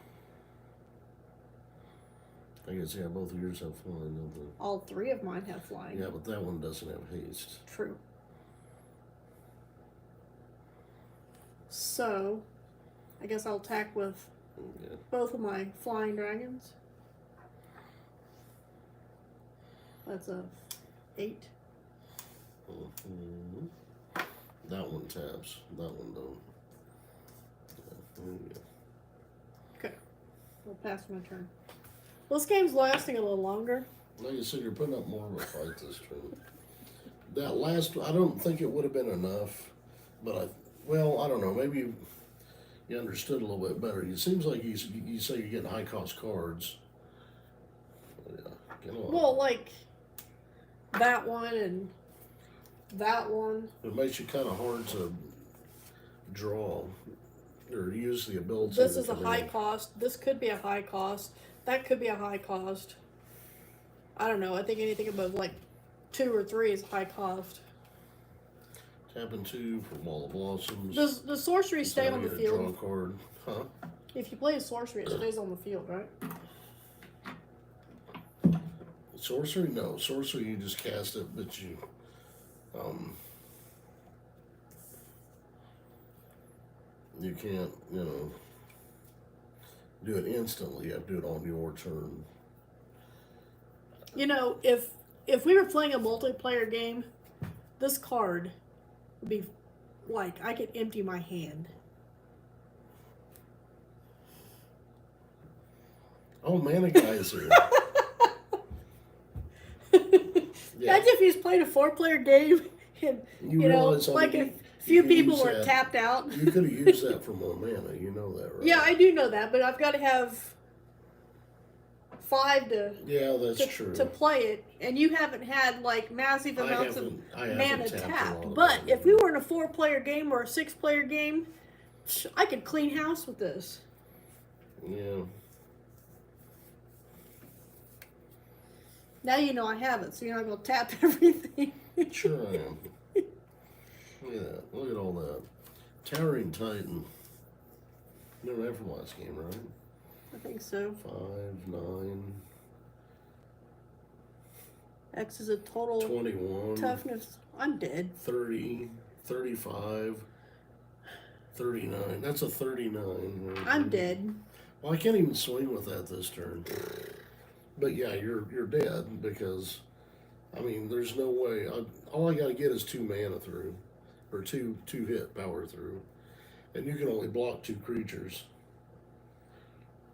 I guess, yeah, both of yours have flying, don't they? All 3 of mine have flying. Yeah, but that one doesn't have haste. True. So, I guess I'll attack with both of my flying dragons. That's a 8. Mm-hmm. That one taps. That one don't. Yeah, there you go. Okay. I'll pass my turn. This game's lasting a little longer. Like I said, you're putting up more of a fight this turn. That last, I don't think it would have been enough, but I don't know. Maybe you understood a little bit better. It seems like you say you're getting high cost cards. Yeah, get on. Well, like that one and that one. It makes you kind of hard to draw or use the ability. This is a high cost. This could be a high cost. That could be a high cost. I don't know. I think anything above like 2 or 3 is high cost. Tapping 2 for Wall of Blossoms. Does the sorcery stay on the field? Draw a card, huh? If you play a sorcery, it stays on the field, right? Sorcery, no. Sorcery, you just cast it, but you can't, do it instantly. You have to do it on your turn. You know, if we were playing a multiplayer game, this card would be like I could empty my hand. Oh, Mana Guy's here. Yeah. Imagine if he was playing a 4-player game and you know, like a few people were tapped out. You could have used that for more mana. You know that, right? Yeah, I do know that, but I've got to have 5 to play it, and you haven't had like massive amounts of mana tapped. But if we were in a 4-player game or a 6-player game, I could clean house with this. Yeah. Now you know I have it, so you're not going to tap everything. Sure I am. Look at that. Look at all that. Towering Titan. You know that from last game, right? I think so. 5, 9. X is a total 21. toughness. I'm dead. 30, 35, 39. That's a 39. Right? I'm dead. Well, I can't even swing with that this turn. But yeah, you're dead because, I mean, there's no way. All I got to get is 2 mana through, or two hit power through, and you can only block 2 creatures,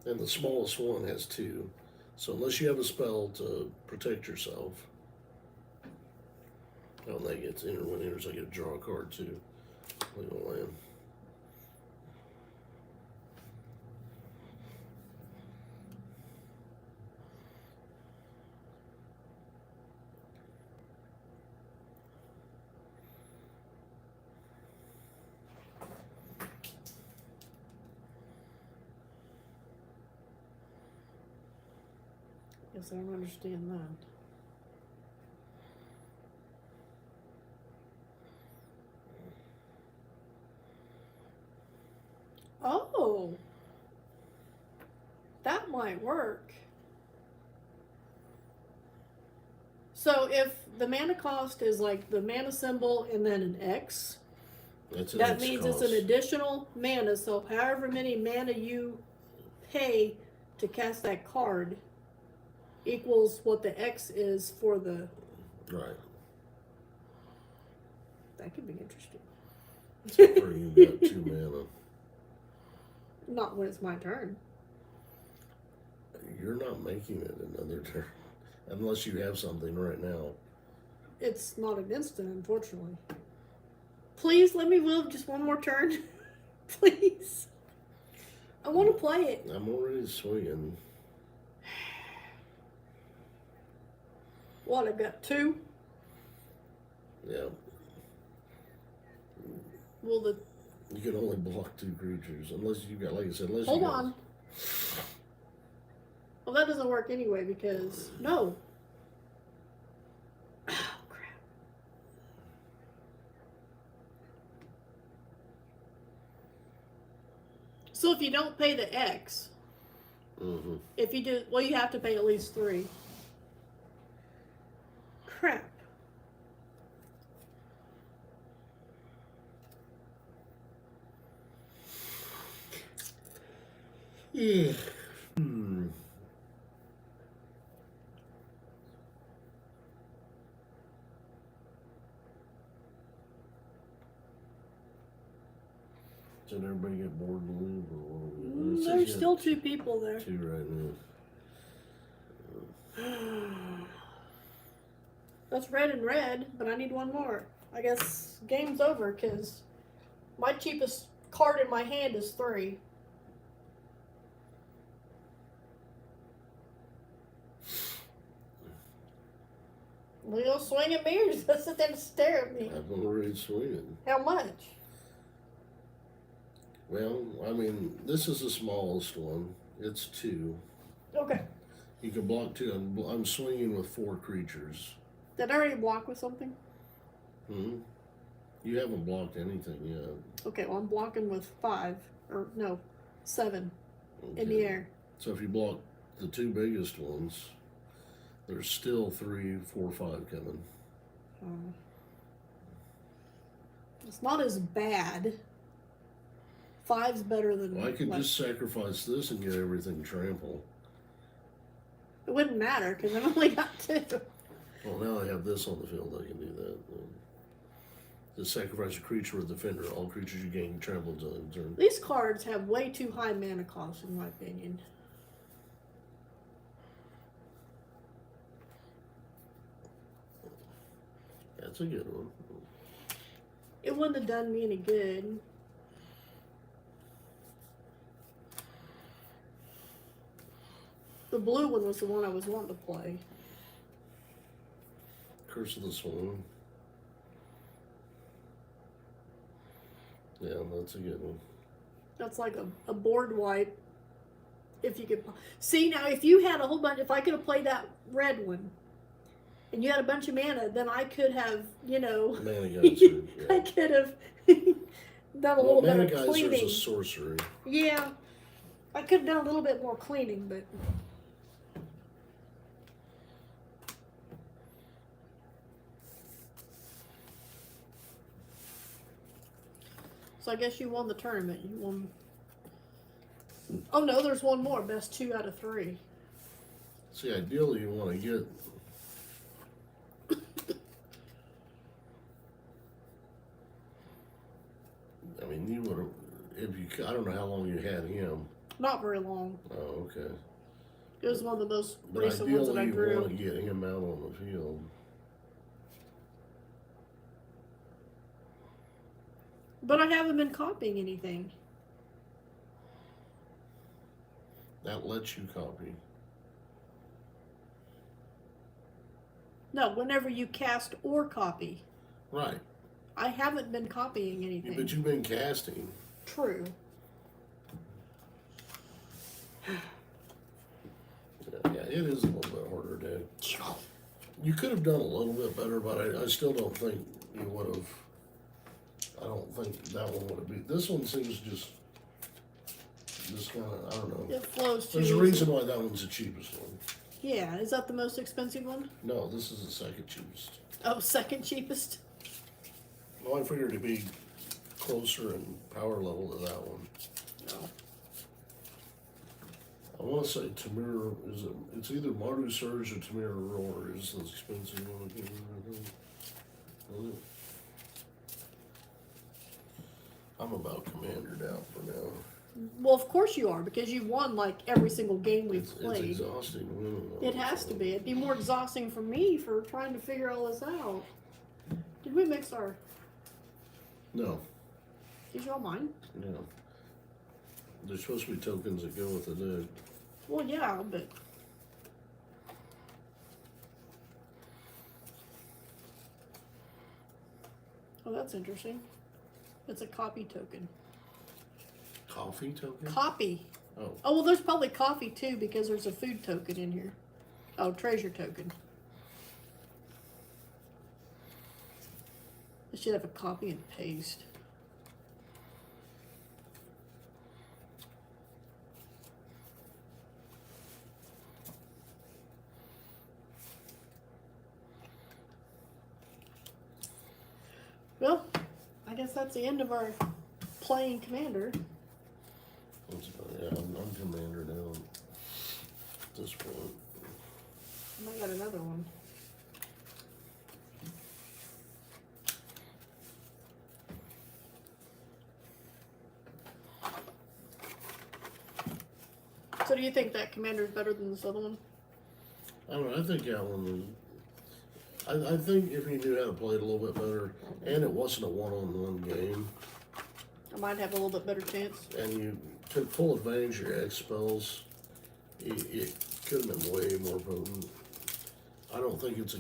and the smallest one has 2. So unless you have a spell to protect yourself, and that gets when enters, I get to draw a card too. Legal land. Guess I don't understand that. Oh, that might work. So if the mana cost is like the mana symbol and then an X, that means it's an additional mana. So however many mana you pay to cast that card equals what the X is for the... Right. That could be interesting. Except for you got 2 mana. Not when it's my turn. You're not making it another turn. Unless you have something right now. It's not an instant, unfortunately. Please let me live just one more turn. Please. I want to play it. I'm already swinging. What, I've got 2? Yeah. Well, you can only block 2 creatures. Unless you got, like I said, unless hold you on. Well, that doesn't work anyway because... No. Oh, crap. So if you don't pay the X... Mm-hmm. If you do... Well, you have to pay at least 3. Crap. Yeah. Did everybody get bored and leave? Or There's still 2 people there. 2 right now. That's red and red, but I need one more. I guess game's over because my cheapest card in my hand is 3. Leo swing at me or just sit there and stare at me? I've already swinging. How much? Well, I mean, this is the smallest one. It's 2. Okay. You can block 2. I'm swinging with 4 creatures. Did I already block with something? You haven't blocked anything yet. Okay, well I'm blocking with 5. Or no, 7 Okay. in the air. So if you block the 2 biggest ones, there's still 3, 4, 5 coming. It's not as bad. 5's better than. Well, I could just sacrifice this and get everything trampled. It wouldn't matter because I've only got 2. Well, now I have this on the field. I can do that. Just sacrifice a creature with defender. All creatures you gain trampled on turn. These cards have way too high mana cost, in my opinion. That's a good one. It wouldn't have done me any good. The blue one was the one I was wanting to play. Curse of the Swan. Yeah, that's a good one. That's like a board wipe. If you could see now, if you had a whole bunch, if I could have played that red one, and you had a bunch of mana, then I could have, Mana Geyser, yeah. I could have done a little bit Mana of Geyser's cleaning. a sorcery. Yeah, I could have done a little bit more cleaning, but. So I guess you won the tournament. You won. Oh no, there's one more. Best 2 out of 3. See, ideally you want to get. I mean, you would have. If you, I don't know how long you had him. Not very long. Oh, okay. It was one of the most But recent ones that I ideally, you drew. want to get him out on the field. But I haven't been copying anything. That lets you copy. No, whenever you cast or copy. Right. I haven't been copying anything. But you've been casting. True. Yeah, it is a little bit harder to do. You could have done a little bit better, but I still don't think you would have. I don't think that one would have been. This one seems just kind of, I don't know. It flows too There's a easy. reason why that one's the cheapest one. Yeah, is that the most expensive one? No, this is the second cheapest. Oh, second cheapest? Well, I figured it'd be closer in power level to that one. No. I want to say Tamir, it's either Mardu Surge or Tamir Roar is the expensive one. I can't remember. I'm about commandered out for now. Well, of course you are, because you won like every single game we've It's played. exhausting winning. It has to be. It'd be more exhausting for me for trying to figure all this out. Did we mix our... No, These are all mine? no. There's supposed to be tokens that go with the deck. Well, yeah, but... Oh, that's interesting. It's a copy token. Coffee token? Copy. Oh. Oh, well, there's probably coffee too because there's a food token in here. Oh, treasure token. I should have a copy and paste. Well, I guess that's the end of our playing Commander. Yeah, I'm commander now at this point. I might got another one. So do you think that Commander is better than this other one? I don't know, I think that one, I think if you knew how to play it a little bit better, and it wasn't a one-on-one game, I might have a little bit better chance. and you took full advantage of your X spells, it could have been way more potent. I don't think it's a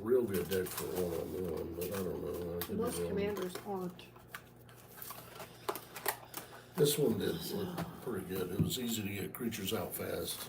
real good deck for one-on-one, but I don't know. I could be Most wrong. commanders aren't. This one did look pretty good. It was easy to get creatures out fast.